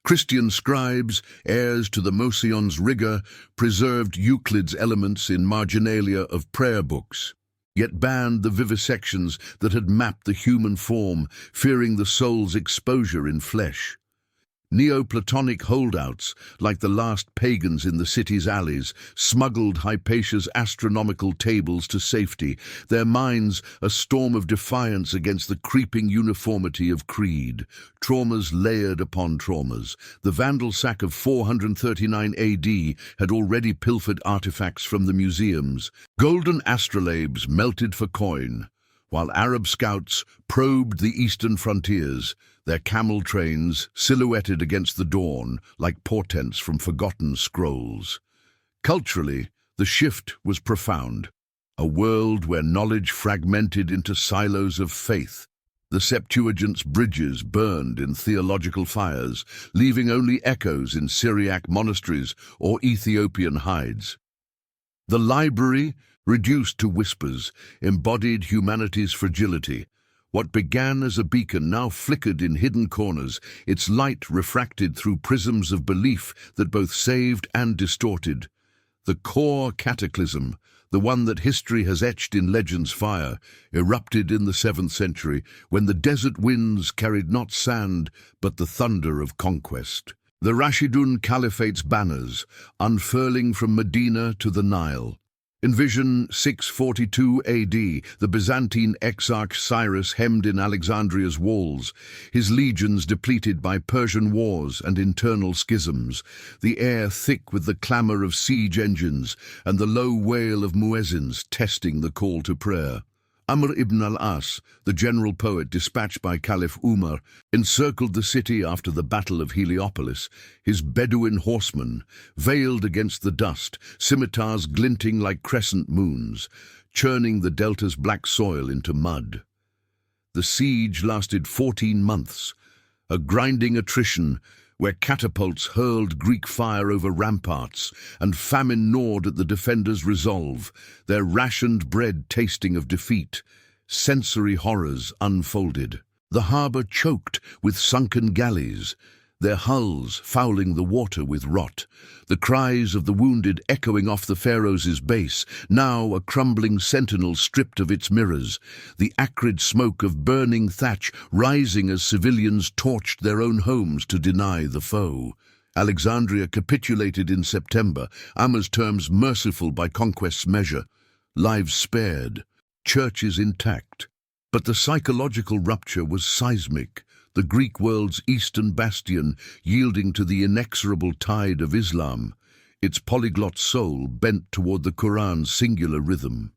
Christian scribes, heirs to the Mosion's rigor, preserved Euclid's elements in marginalia of prayer books, yet banned the vivisections that had mapped the human form, fearing the soul's exposure in flesh. Neoplatonic holdouts, like the last pagans in the city's alleys, smuggled Hypatia's astronomical tables to safety, their minds a storm of defiance against the creeping uniformity of creed. Traumas layered upon traumas. The Vandal sack of 439 AD had already pilfered artifacts from the museums. Golden astrolabes melted for coin, while Arab scouts probed the eastern frontiers, their camel trains silhouetted against the dawn like portents from forgotten scrolls. Culturally, the shift was profound, a world where knowledge fragmented into silos of faith. The Septuagint's bridges burned in theological fires, leaving only echoes in Syriac monasteries or Ethiopian hides. The library, reduced to whispers, embodied humanity's fragility. What began as a beacon now flickered in hidden corners, its light refracted through prisms of belief that both saved and distorted. The core cataclysm, the one that history has etched in legend's fire, erupted in the 7th century when the desert winds carried not sand but the thunder of conquest. The Rashidun Caliphate's banners, unfurling from Medina to the Nile. Envision 642 AD, the Byzantine exarch Cyrus hemmed in Alexandria's walls, his legions depleted by Persian wars and internal schisms, the air thick with the clamour of siege engines and the low wail of muezzins testing the call to prayer. Amr ibn al-As, the general poet dispatched by Caliph Umar, encircled the city after the Battle of Heliopolis, his Bedouin horsemen, veiled against the dust, scimitars glinting like crescent moons, churning the delta's black soil into mud. The siege lasted 14 months, a grinding attrition where catapults hurled Greek fire over ramparts and famine gnawed at the defenders' resolve, their rationed bread tasting of defeat. Sensory horrors unfolded. The harbour choked with sunken galleys, their hulls fouling the water with rot, the cries of the wounded echoing off the Pharaoh's base, now a crumbling sentinel stripped of its mirrors, the acrid smoke of burning thatch rising as civilians torched their own homes to deny the foe. Alexandria capitulated in September, Amr's terms merciful by conquest's measure, lives spared, churches intact. But the psychological rupture was seismic, the Greek world's eastern bastion yielding to the inexorable tide of Islam, its polyglot soul bent toward the Quran's singular rhythm.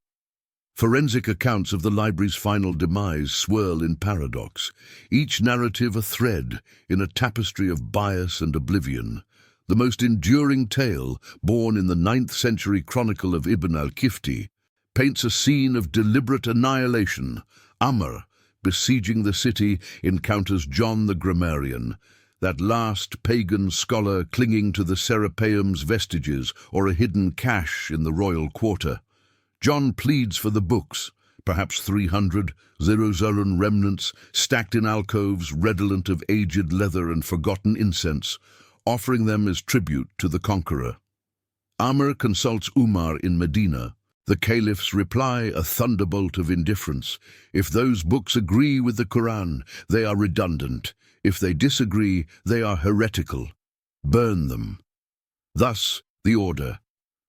Forensic accounts of the library's final demise swirl in paradox, each narrative a thread in a tapestry of bias and oblivion. The most enduring tale, born in the 9th century chronicle of Ibn al-Kifti, paints a scene of deliberate annihilation. Amr, besieging the city, encounters John the Grammarian, that last pagan scholar clinging to the Serapeum's vestiges or a hidden cache in the royal quarter. John pleads for the books, perhaps 300, Xerozoran remnants stacked in alcoves redolent of aged leather and forgotten incense, offering them as tribute to the conqueror. Amr consults Umar in Medina. The caliph's reply, a thunderbolt of indifference. If those books agree with the Quran, they are redundant. If they disagree, they are heretical. Burn them. Thus, the order.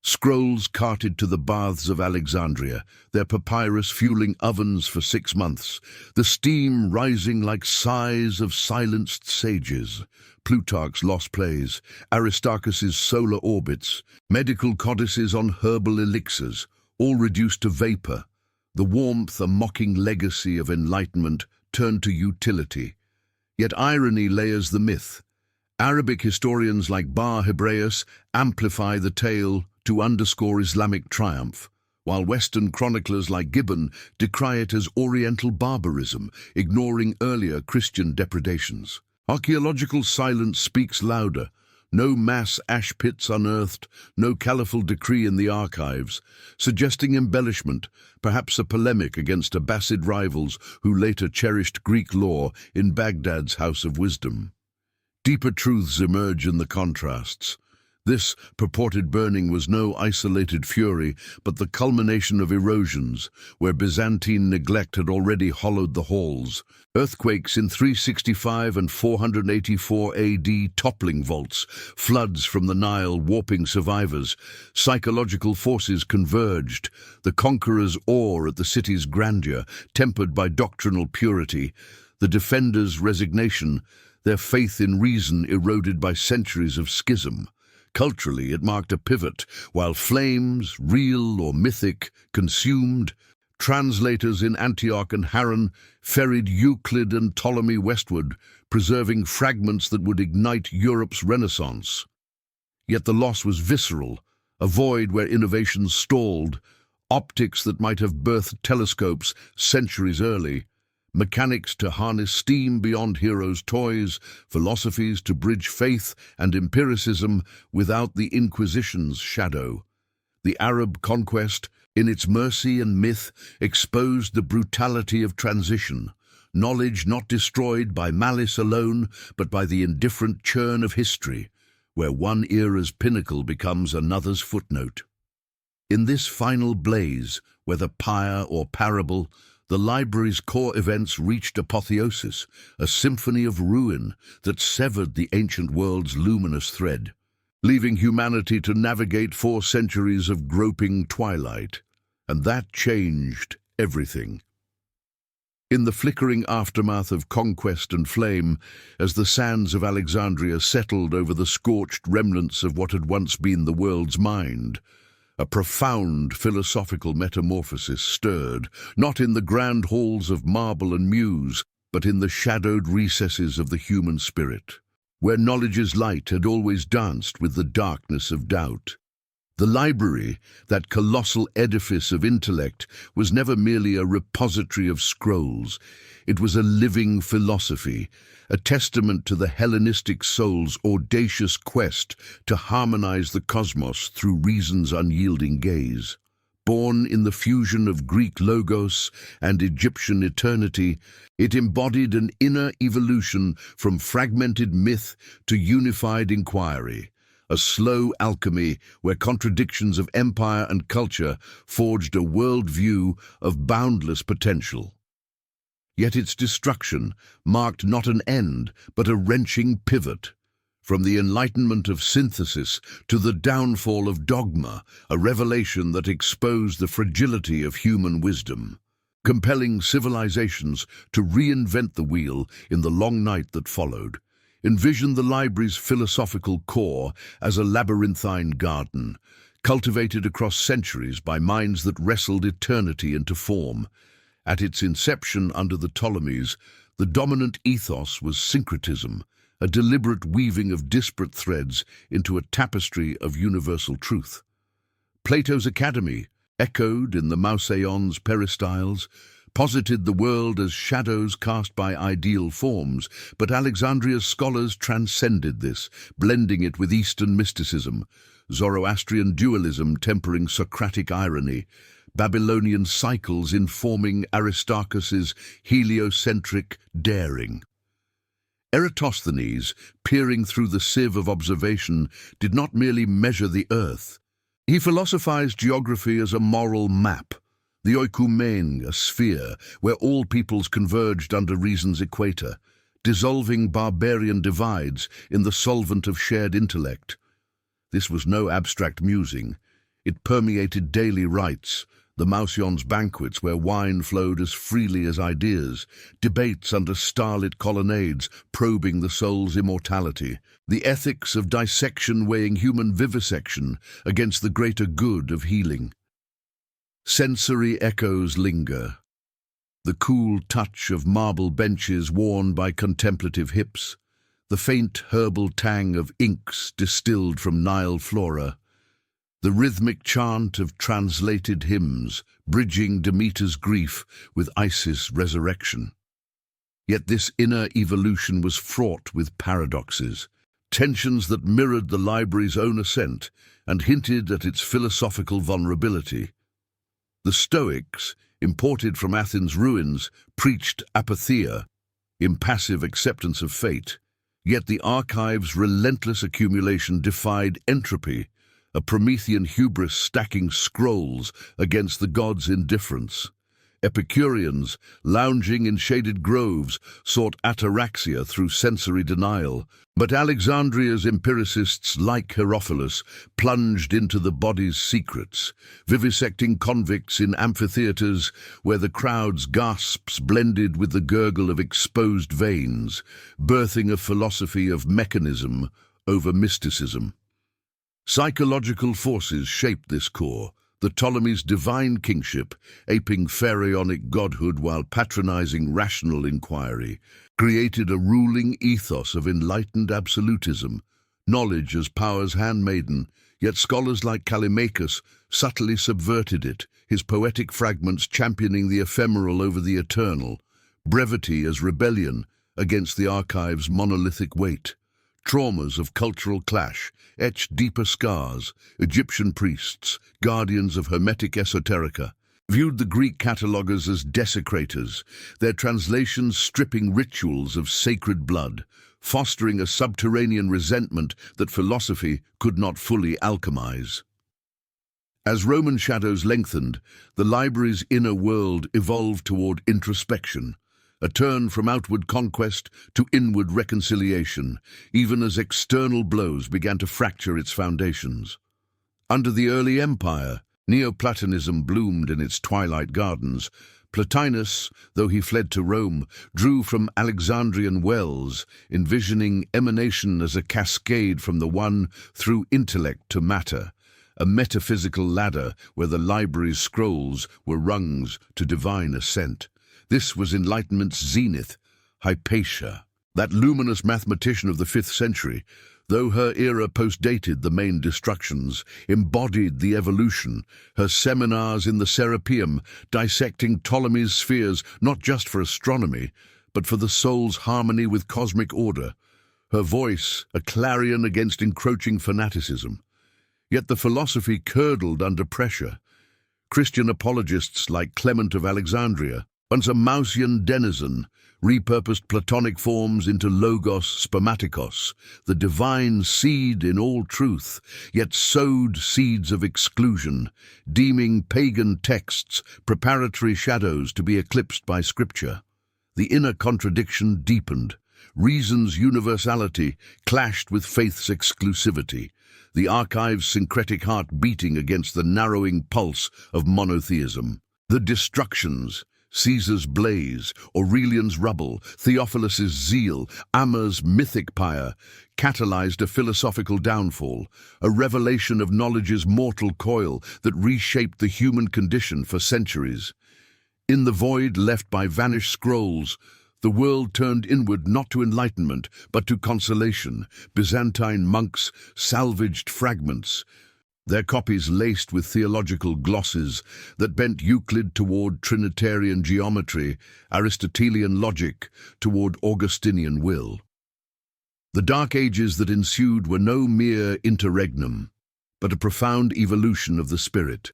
Scrolls carted to the baths of Alexandria, their papyrus fueling ovens for 6 months, the steam rising like sighs of silenced sages. Plutarch's lost plays, Aristarchus's solar orbits, medical codices on herbal elixirs, all reduced to vapor. The warmth, a mocking legacy of enlightenment, turned to utility. Yet irony layers the myth. Arabic historians like Bar Hebraeus amplify the tale to underscore Islamic triumph, while Western chroniclers like Gibbon decry it as Oriental barbarism, ignoring earlier Christian depredations. Archaeological silence speaks louder. No mass ash pits unearthed, no caliphal decree in the archives, suggesting embellishment, perhaps a polemic against Abbasid rivals who later cherished Greek law in Baghdad's House of Wisdom. Deeper truths emerge in the contrasts. This purported burning was no isolated fury, but the culmination of erosions, where Byzantine neglect had already hollowed the halls. Earthquakes in 365 and 484 AD toppling vaults, floods from the Nile warping survivors. Psychological forces converged, the conqueror's awe at the city's grandeur, tempered by doctrinal purity, the defenders' resignation, their faith in reason eroded by centuries of schism. Culturally, it marked a pivot, while flames, real or mythic, consumed. Translators in Antioch and Harran ferried Euclid and Ptolemy westward, preserving fragments that would ignite Europe's Renaissance. Yet the loss was visceral, a void where innovations stalled, optics that might have birthed telescopes centuries early, mechanics to harness steam beyond heroes' toys, philosophies to bridge faith and empiricism without the Inquisition's shadow. The Arab conquest, in its mercy and myth, exposed the brutality of transition, knowledge not destroyed by malice alone, but by the indifferent churn of history, where one era's pinnacle becomes another's footnote. In this final blaze, whether pyre or parable, the library's core events reached apotheosis, a symphony of ruin that severed the ancient world's luminous thread, leaving humanity to navigate 4 centuries of groping twilight. And that changed everything. In the flickering aftermath of conquest and flame, as the sands of Alexandria settled over the scorched remnants of what had once been the world's mind, a profound philosophical metamorphosis stirred, not in the grand halls of marble and muse, but in the shadowed recesses of the human spirit, where knowledge's light had always danced with the darkness of doubt. The library, that colossal edifice of intellect, was never merely a repository of scrolls. It was a living philosophy, a testament to the Hellenistic soul's audacious quest to harmonize the cosmos through reason's unyielding gaze. Born in the fusion of Greek logos and Egyptian eternity, it embodied an inner evolution from fragmented myth to unified inquiry, a slow alchemy where contradictions of empire and culture forged a worldview of boundless potential. Yet its destruction marked not an end, but a wrenching pivot. From the enlightenment of synthesis to the downfall of dogma, a revelation that exposed the fragility of human wisdom, compelling civilizations to reinvent the wheel in the long night that followed. Envision the library's philosophical core as a labyrinthine garden, cultivated across centuries by minds that wrestled eternity into form. At its inception under the Ptolemies, the dominant ethos was syncretism, a deliberate weaving of disparate threads into a tapestry of universal truth. Plato's Academy, echoed in the Moussaillon's peristyles, posited the world as shadows cast by ideal forms, but Alexandria's scholars transcended this, blending it with Eastern mysticism, Zoroastrian dualism tempering Socratic irony, Babylonian cycles informing Aristarchus's heliocentric daring. Eratosthenes, peering through the sieve of observation, did not merely measure the earth. He philosophized geography as a moral map, the oikoumene, a sphere where all peoples converged under reason's equator, dissolving barbarian divides in the solvent of shared intellect. This was no abstract musing. It permeated daily rites, the Mausion's banquets where wine flowed as freely as ideas, debates under starlit colonnades probing the soul's immortality, the ethics of dissection weighing human vivisection against the greater good of healing. Sensory echoes linger. The cool touch of marble benches worn by contemplative hips, the faint herbal tang of inks distilled from Nile flora, the rhythmic chant of translated hymns, bridging Demeter's grief with Isis' resurrection. Yet this inner evolution was fraught with paradoxes, tensions that mirrored the library's own ascent and hinted at its philosophical vulnerability. The Stoics, imported from Athens' ruins, preached apatheia, impassive acceptance of fate, yet the archive's relentless accumulation defied entropy, a Promethean hubris stacking scrolls against the gods' indifference. Epicureans, lounging in shaded groves, sought ataraxia through sensory denial, but Alexandria's empiricists, like Herophilus, plunged into the body's secrets, vivisecting convicts in amphitheaters where the crowd's gasps blended with the gurgle of exposed veins, birthing a philosophy of mechanism over mysticism. Psychological forces shaped this core, the Ptolemies' divine kingship, aping pharaonic godhood while patronizing rational inquiry, created a ruling ethos of enlightened absolutism, knowledge as power's handmaiden, yet scholars like Callimachus subtly subverted it, his poetic fragments championing the ephemeral over the eternal, brevity as rebellion against the archive's monolithic weight. Traumas of cultural clash etched deeper scars. Egyptian priests, guardians of hermetic esoterica, viewed the Greek catalogers as desecrators, their translations stripping rituals of sacred blood, fostering a subterranean resentment that philosophy could not fully alchemize. As Roman shadows lengthened, the library's inner world evolved toward introspection, a turn from outward conquest to inward reconciliation, even as external blows began to fracture its foundations. Under the early empire, Neoplatonism bloomed in its twilight gardens. Plotinus, though he fled to Rome, drew from Alexandrian wells, envisioning emanation as a cascade from the one through intellect to matter, a metaphysical ladder where the library's scrolls were rungs to divine ascent. This was Enlightenment's zenith, Hypatia, that luminous mathematician of the 5th century, though her era postdated the main destructions, embodied the evolution, her seminars in the Serapeum dissecting Ptolemy's spheres not just for astronomy, but for the soul's harmony with cosmic order, her voice a clarion against encroaching fanaticism. Yet the philosophy curdled under pressure. Christian apologists like Clement of Alexandria, once a Mausian denizen, repurposed Platonic forms into logos spermatikos, the divine seed in all truth, yet sowed seeds of exclusion, deeming pagan texts preparatory shadows to be eclipsed by scripture. The inner contradiction deepened. Reason's universality clashed with faith's exclusivity, the archive's syncretic heart beating against the narrowing pulse of monotheism. The destructions, Caesar's blaze, Aurelian's rubble, Theophilus's zeal, Amma's mythic pyre, catalyzed a philosophical downfall, a revelation of knowledge's mortal coil that reshaped the human condition for centuries. In the void left by vanished scrolls, the world turned inward not to enlightenment, but to consolation. Byzantine monks salvaged fragments, their copies laced with theological glosses that bent Euclid toward Trinitarian geometry, Aristotelian logic toward Augustinian will. The Dark Ages that ensued were no mere interregnum, but a profound evolution of the spirit.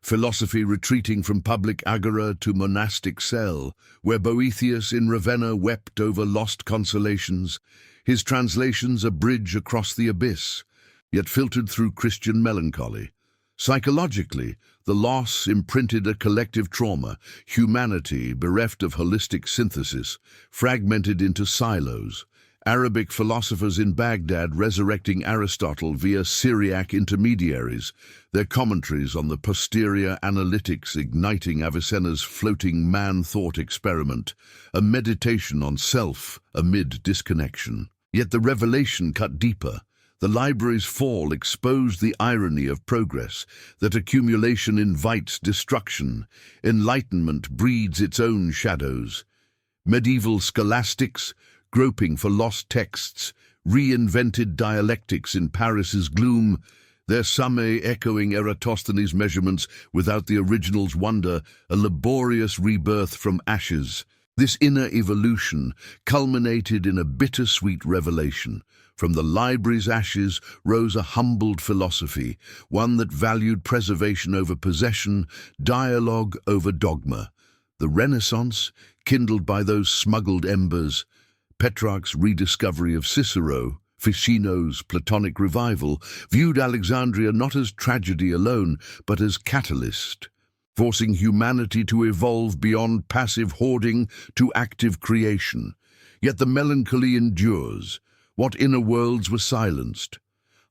philosophy retreating from public agora to monastic cell, where Boethius in Ravenna wept over lost consolations, his translations a bridge across the abyss, yet filtered through Christian melancholy. Psychologically, the loss imprinted a collective trauma, humanity bereft of holistic synthesis, fragmented into silos. Arabic philosophers in Baghdad resurrecting Aristotle via Syriac intermediaries, their commentaries on the posterior analytics igniting Avicenna's floating man-thought experiment, a meditation on self amid disconnection. Yet the revelation cut deeper. The library's fall exposed the irony of progress, that accumulation invites destruction, enlightenment breeds its own shadows. Medieval scholastics, groping for lost texts, reinvented dialectics in Paris's gloom, their Same echoing Eratosthenes' measurements without the original's wonder, a laborious rebirth from ashes. This inner evolution culminated in a bittersweet revelation. From the library's ashes rose a humbled philosophy, one that valued preservation over possession, dialogue over dogma. The Renaissance, kindled by those smuggled embers, Petrarch's rediscovery of Cicero, Ficino's Platonic revival, viewed Alexandria not as tragedy alone, but as catalyst, forcing humanity to evolve beyond passive hoarding to active creation. Yet the melancholy endures. What inner worlds were silenced?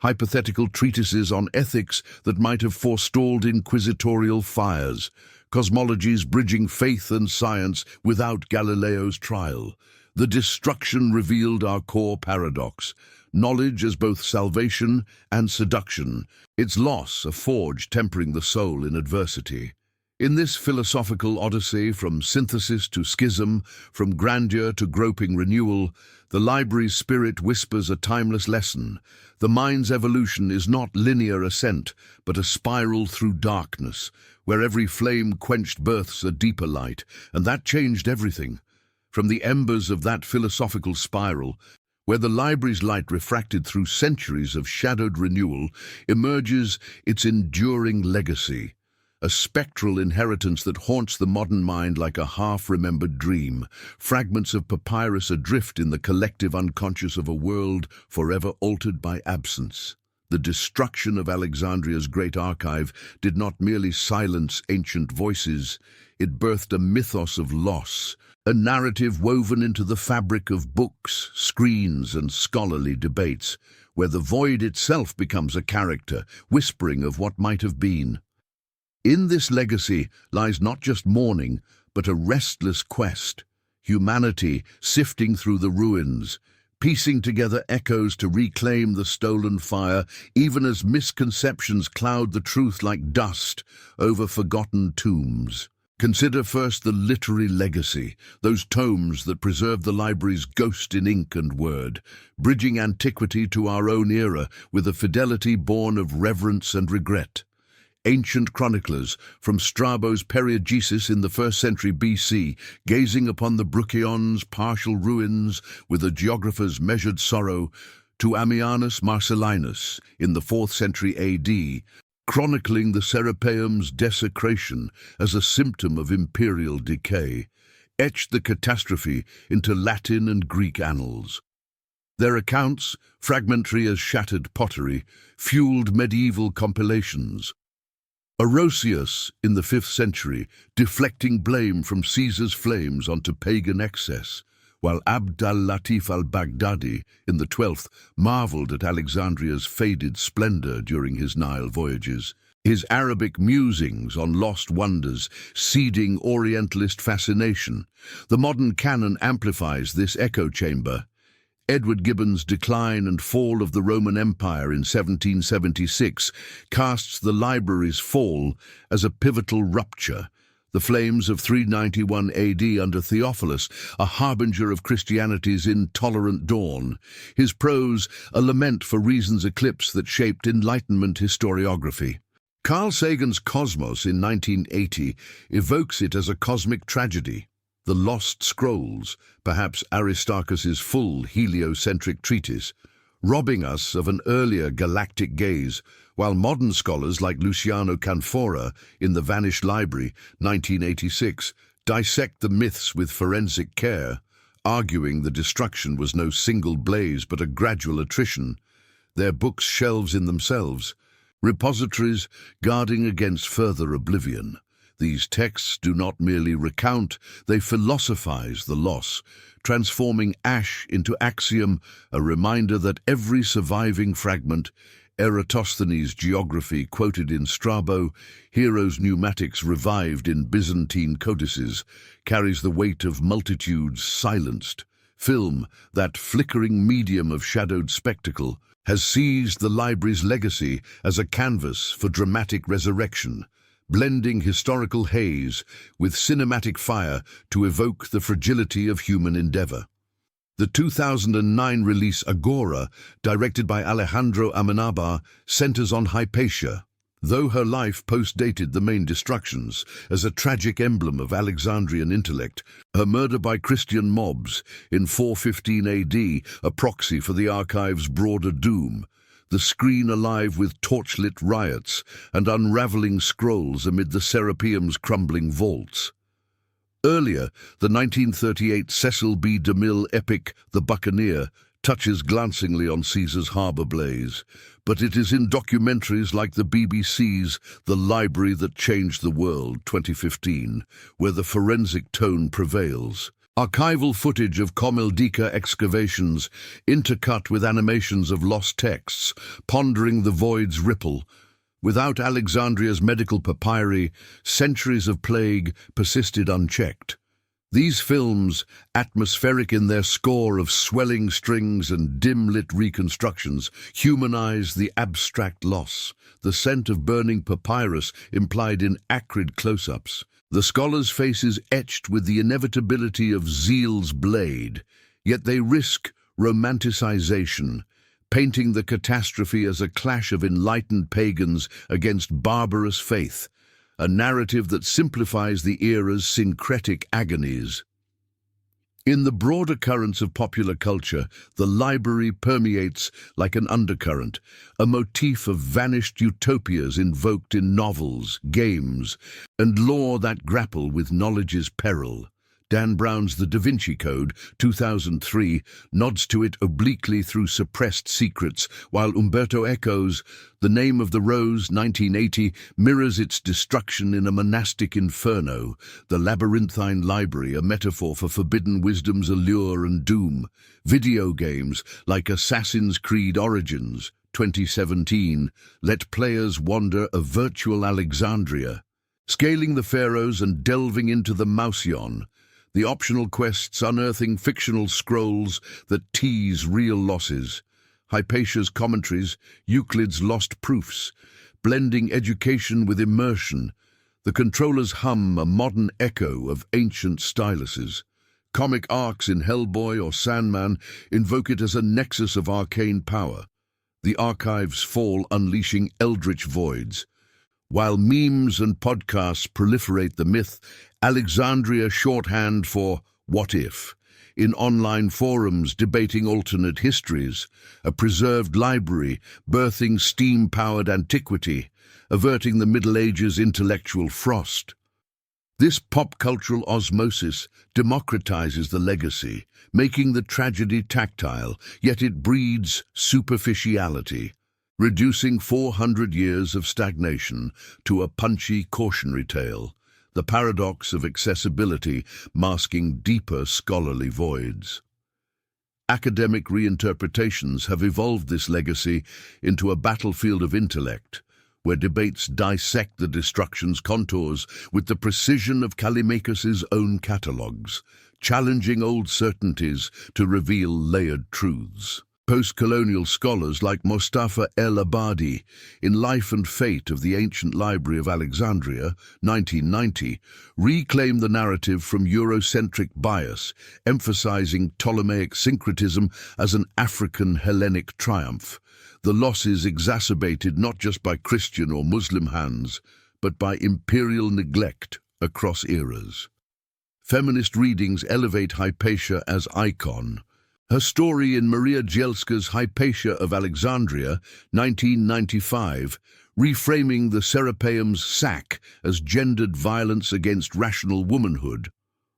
Hypothetical treatises on ethics that might have forestalled inquisitorial fires, cosmologies bridging faith and science without Galileo's trial. The destruction revealed our core paradox, knowledge as both salvation and seduction, its loss a forge tempering the soul in adversity. In this philosophical odyssey, from synthesis to schism, from grandeur to groping renewal, the library's spirit whispers a timeless lesson. The mind's evolution is not linear ascent, but a spiral through darkness, where every flame quenched births a deeper light, and that changed everything. From the embers of that philosophical spiral, where the library's light refracted through centuries of shadowed renewal, emerges its enduring legacy. A spectral inheritance that haunts the modern mind like a half-remembered dream, fragments of papyrus adrift in the collective unconscious of a world forever altered by absence. The destruction of Alexandria's great archive did not merely silence ancient voices, it birthed a mythos of loss, a narrative woven into the fabric of books, screens, and scholarly debates, where the void itself becomes a character, whispering of what might have been. In this legacy lies not just mourning, but a restless quest, humanity sifting through the ruins, piecing together echoes to reclaim the stolen fire, even as misconceptions cloud the truth like dust over forgotten tombs. Consider first the literary legacy, those tomes that preserve the library's ghost in ink and word, bridging antiquity to our own era with a fidelity born of reverence and regret. Ancient chroniclers, from Strabo's Periegesis in the 1st century BC, gazing upon the Bruchion's partial ruins with a geographer's measured sorrow, to Ammianus Marcellinus in the 4th century AD, chronicling the Serapeum's desecration as a symptom of imperial decay, etched the catastrophe into Latin and Greek annals. Their accounts, fragmentary as shattered pottery, fueled medieval compilations. Orosius, in the 5th century, deflecting blame from Caesar's flames onto pagan excess, while Abd al-Latif al-Baghdadi, in the 12th, marveled at Alexandria's faded splendor during his Nile voyages. His Arabic musings on lost wonders, seeding Orientalist fascination. The modern canon amplifies this echo chamber. Edward Gibbon's Decline and Fall of the Roman Empire in 1776 casts the library's fall as a pivotal rupture. The flames of 391 AD under Theophilus, a harbinger of Christianity's intolerant dawn. His prose, a lament for reason's eclipse that shaped Enlightenment historiography. Carl Sagan's Cosmos in 1980 evokes it as a cosmic tragedy. The Lost Scrolls, perhaps Aristarchus's full heliocentric treatise, robbing us of an earlier galactic gaze, while modern scholars like Luciano Canfora in The Vanished Library, 1986, dissect the myths with forensic care, arguing the destruction was no single blaze but a gradual attrition. Their books shelves in themselves, repositories guarding against further oblivion. These texts do not merely recount, they philosophize the loss, transforming ash into axiom, a reminder that every surviving fragment, Eratosthenes' geography quoted in Strabo, Hero's pneumatics revived in Byzantine codices, carries the weight of multitudes silenced. Film, that flickering medium of shadowed spectacle, has seized the library's legacy as a canvas for dramatic resurrection, blending historical haze with cinematic fire to evoke the fragility of human endeavor. The 2009 release Agora, directed by Alejandro Amenabar, centers on Hypatia. Though her life postdated the main destructions as a tragic emblem of Alexandrian intellect, her murder by Christian mobs in 415 AD, a proxy for the archive's broader doom, the screen alive with torchlit riots and unraveling scrolls amid the Serapeum's crumbling vaults. Earlier, the 1938 Cecil B. DeMille epic The Buccaneer touches glancingly on Caesar's harbour blaze, but it is in documentaries like the BBC's The Library That Changed the World, 2015, where the forensic tone prevails. Archival footage of Comildika excavations, intercut with animations of lost texts, pondering the void's ripple. Without Alexandria's medical papyri, centuries of plague persisted unchecked. These films, atmospheric in their score of swelling strings and dim-lit reconstructions, humanize the abstract loss, the scent of burning papyrus implied in acrid close-ups, the scholars' faces etched with the inevitability of zeal's blade, yet they risk romanticization, painting the catastrophe as a clash of enlightened pagans against barbarous faith, a narrative that simplifies the era's syncretic agonies. In the broader currents of popular culture, the library permeates like an undercurrent, a motif of vanished utopias invoked in novels, games, and lore that grapple with knowledge's peril. Dan Brown's The Da Vinci Code, 2003, nods to it obliquely through suppressed secrets, while Umberto Eco's The Name of the Rose, 1980, mirrors its destruction in a monastic inferno, the labyrinthine library, a metaphor for forbidden wisdom's allure and doom. Video games, like Assassin's Creed Origins, 2017, let players wander a virtual Alexandria, scaling the pharaohs and delving into the Mausion, the optional quests unearthing fictional scrolls that tease real losses, Hypatia's commentaries, Euclid's lost proofs, blending education with immersion, the controller's hum, a modern echo of ancient styluses. Comic arcs in Hellboy or Sandman invoke it as a nexus of arcane power. The archive's fall unleashing eldritch voids. While memes and podcasts proliferate the myth, Alexandria shorthand for what if, in online forums debating alternate histories, a preserved library birthing steam-powered antiquity, averting the Middle Ages' intellectual frost. This pop-cultural osmosis democratizes the legacy, making the tragedy tactile, yet it breeds superficiality, reducing 400 years of stagnation to a punchy cautionary tale, the paradox of accessibility masking deeper scholarly voids. Academic reinterpretations have evolved this legacy into a battlefield of intellect, where debates dissect the destruction's contours with the precision of Callimachus's own catalogues, challenging old certainties to reveal layered truths. Post-colonial scholars like Mostafa El-Abadi, in Life and Fate of the Ancient Library of Alexandria, 1990, reclaim the narrative from Eurocentric bias, emphasizing Ptolemaic syncretism as an African Hellenic triumph. The loss is exacerbated not just by Christian or Muslim hands, but by imperial neglect across eras. Feminist readings elevate Hypatia as icon, Her story in Maria Dzielska's Hypatia of Alexandria, 1995, reframing the Serapeum's sack as gendered violence against rational womanhood,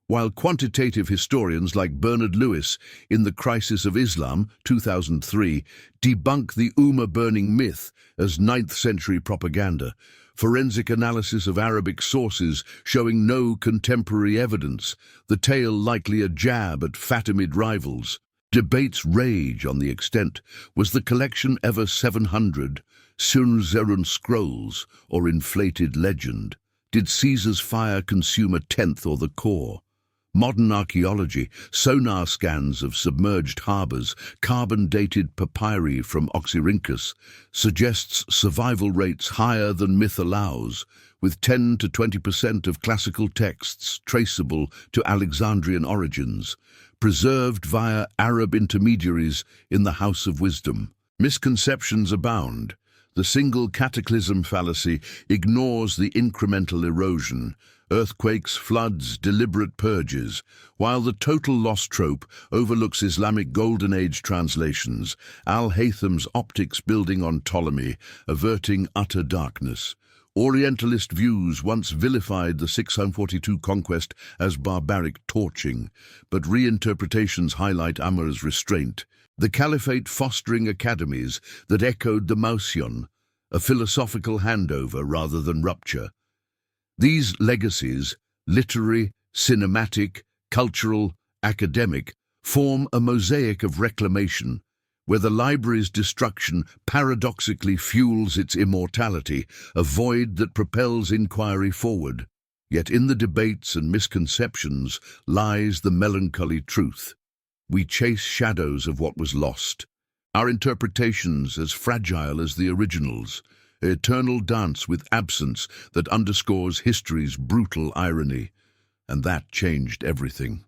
while quantitative historians like Bernard Lewis in The Crisis of Islam, 2003, debunk the Ummah-burning myth as 9th-century propaganda. Forensic analysis of Arabic sources showing no contemporary evidence, the tale likely a jab at Fatimid rivals. Debates rage on the extent. Was the collection ever 700 Sunzerun scrolls or inflated legend? Did Caesar's fire consume a tenth or the core? Modern archaeology, sonar scans of submerged harbors, carbon-dated papyri from Oxyrhynchus, suggests survival rates higher than myth allows, with 10 to 20% of classical texts traceable to Alexandrian origins, preserved via Arab intermediaries in the House of Wisdom. Misconceptions abound. The single cataclysm fallacy ignores the incremental erosion, earthquakes, floods, deliberate purges, while the total loss trope overlooks Islamic Golden Age translations, Al-Haytham's optics building on Ptolemy, averting utter darkness. Orientalist views once vilified the 642 conquest as barbaric torching, but reinterpretations highlight Amr's restraint. The Caliphate fostering academies that echoed the Mausion, a philosophical handover rather than rupture. These legacies, literary, cinematic, cultural, academic, form a mosaic of reclamation, where the library's destruction paradoxically fuels its immortality, a void that propels inquiry forward. Yet in the debates and misconceptions lies the melancholy truth. We chase shadows of what was lost, our interpretations as fragile as the originals, an eternal dance with absence that underscores history's brutal irony, and that changed everything.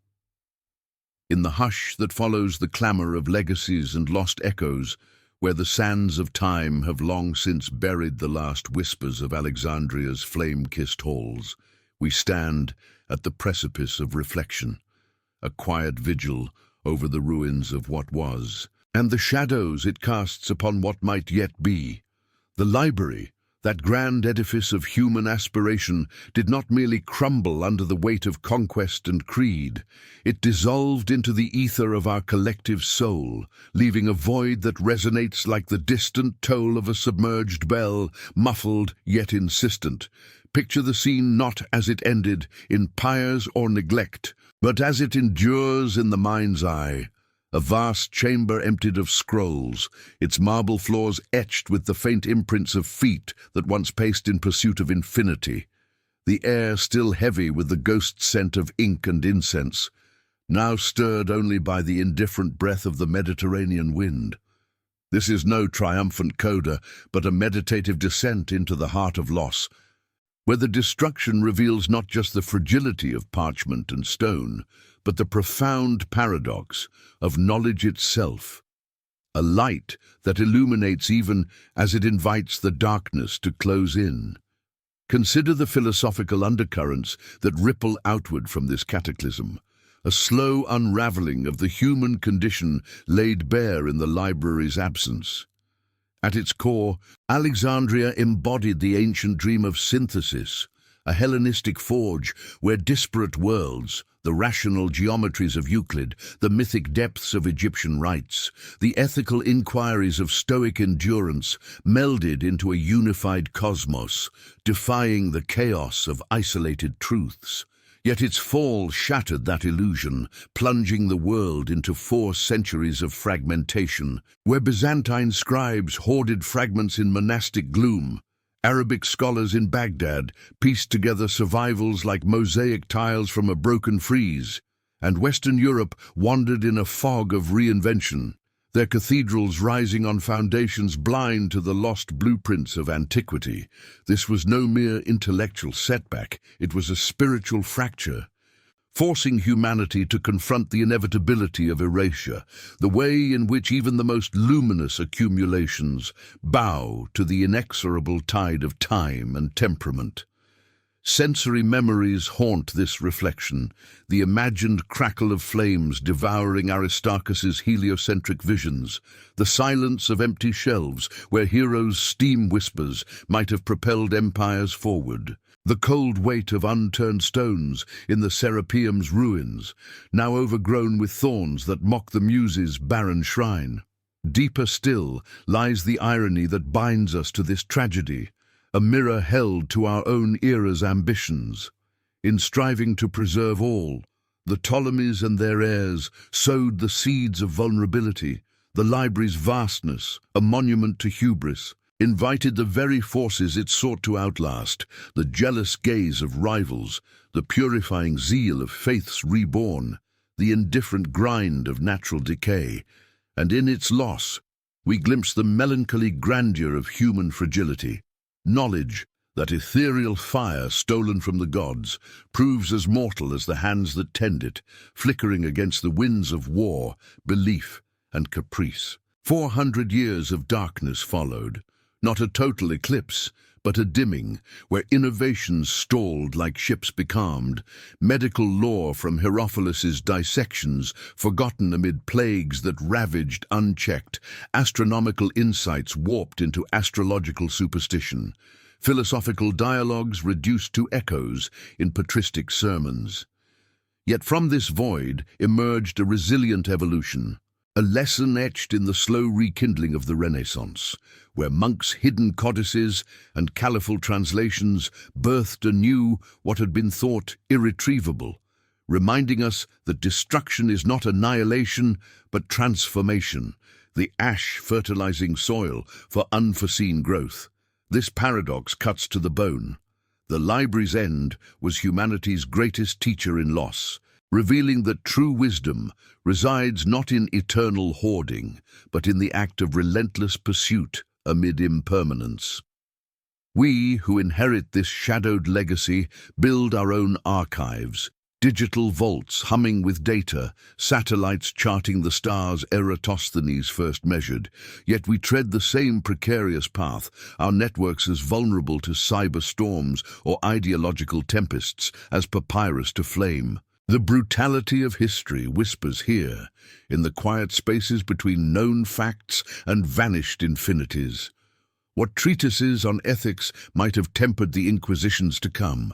In the hush that follows the clamor of legacies and lost echoes, where the sands of time have long since buried the last whispers of Alexandria's flame-kissed halls, we stand at the precipice of reflection, a quiet vigil over the ruins of what was, and the shadows it casts upon what might yet be. The library, that grand edifice of human aspiration, did not merely crumble under the weight of conquest and creed. It dissolved into the ether of our collective soul, leaving a void that resonates like the distant toll of a submerged bell, muffled yet insistent. Picture the scene not as it ended, in pyres or neglect, but as it endures in the mind's eye. A vast chamber emptied of scrolls, its marble floors etched with the faint imprints of feet that once paced in pursuit of infinity. The air still heavy with the ghost scent of ink and incense, now stirred only by the indifferent breath of the Mediterranean wind. This is no triumphant coda, but a meditative descent into the heart of loss, where the destruction reveals not just the fragility of parchment and stone, but the profound paradox of knowledge itself, a light that illuminates even as it invites the darkness to close in. Consider the philosophical undercurrents that ripple outward from this cataclysm, a slow unraveling of the human condition laid bare in the library's absence. At its core, Alexandria embodied the ancient dream of synthesis, a Hellenistic forge where disparate worlds, the rational geometries of Euclid, the mythic depths of Egyptian rites, the ethical inquiries of Stoic endurance melded into a unified cosmos, defying the chaos of isolated truths. Yet its fall shattered that illusion, plunging the world into 4 centuries of fragmentation, where Byzantine scribes hoarded fragments in monastic gloom. Arabic scholars in Baghdad pieced together survivals like mosaic tiles from a broken frieze, and Western Europe wandered in a fog of reinvention, their cathedrals rising on foundations blind to the lost blueprints of antiquity. This was no mere intellectual setback, it was a spiritual fracture, forcing humanity to confront the inevitability of erasure, the way in which even the most luminous accumulations bow to the inexorable tide of time and temperament. Sensory memories haunt this reflection, the imagined crackle of flames devouring Aristarchus's heliocentric visions, the silence of empty shelves where heroes' steam whispers might have propelled empires forward, the cold weight of unturned stones in the Serapeum's ruins, now overgrown with thorns that mock the Muses' barren shrine. Deeper still lies the irony that binds us to this tragedy, a mirror held to our own era's ambitions. In striving to preserve all, the Ptolemies and their heirs sowed the seeds of vulnerability. The library's vastness, a monument to hubris, invited the very forces it sought to outlast, the jealous gaze of rivals, the purifying zeal of faiths reborn, the indifferent grind of natural decay. And in its loss, we glimpse the melancholy grandeur of human fragility. Knowledge, that ethereal fire stolen from the gods, proves as mortal as the hands that tend it, flickering against the winds of war, belief, and caprice. 400 years of darkness followed, not a total eclipse, but a dimming, where innovations stalled like ships becalmed, medical lore from Herophilus's dissections forgotten amid plagues that ravaged unchecked, astronomical insights warped into astrological superstition, philosophical dialogues reduced to echoes in patristic sermons. Yet from this void emerged a resilient evolution, a lesson etched in the slow rekindling of the Renaissance, where monks' hidden codices and caliphal translations birthed anew what had been thought irretrievable, reminding us that destruction is not annihilation but transformation, the ash fertilizing soil for unforeseen growth. This paradox cuts to the bone. The library's end was humanity's greatest teacher in loss, revealing that true wisdom resides not in eternal hoarding, but in the act of relentless pursuit amid impermanence. We who inherit this shadowed legacy build our own archives, digital vaults humming with data, satellites charting the stars Eratosthenes first measured, yet we tread the same precarious path, our networks as vulnerable to cyber storms or ideological tempests as papyrus to flame. The brutality of history whispers here, in the quiet spaces between known facts and vanished infinities. What treatises on ethics might have tempered the Inquisitions to come?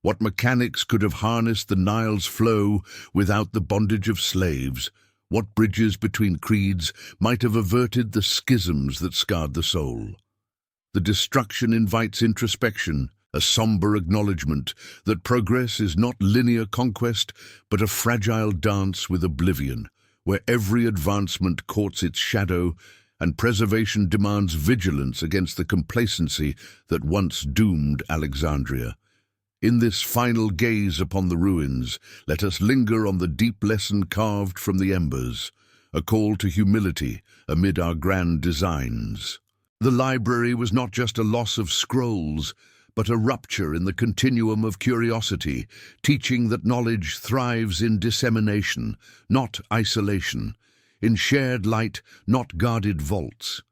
What mechanics could have harnessed the Nile's flow without the bondage of slaves? What bridges between creeds might have averted the schisms that scarred the soul? The destruction invites introspection, a somber acknowledgement that progress is not linear conquest, but a fragile dance with oblivion, where every advancement courts its shadow, and preservation demands vigilance against the complacency that once doomed Alexandria. In this final gaze upon the ruins, let us linger on the deep lesson carved from the embers, a call to humility amid our grand designs. The library was not just a loss of scrolls, but a rupture in the continuum of curiosity, teaching that knowledge thrives in dissemination, not isolation, in shared light, not guarded vaults.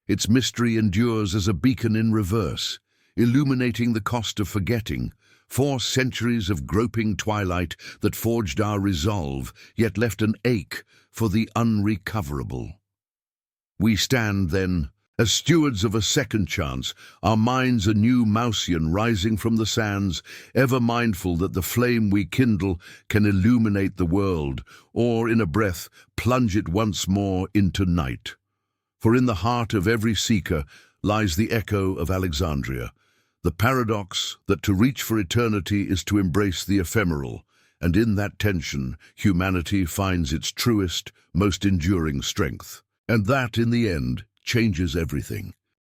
Its mystery endures as a beacon in reverse, illuminating the cost of forgetting, 4 centuries of groping twilight that forged our resolve, yet left an ache for the unrecoverable. We stand, then, as stewards of a second chance, our minds a new Mausian rising from the sands, ever mindful that the flame we kindle can illuminate the world, or, in a breath, plunge it once more into night. For in the heart of every seeker lies the echo of Alexandria, the paradox that to reach for eternity is to embrace the ephemeral, and in that tension, humanity finds its truest, most enduring strength. And that, in the end, changes everything.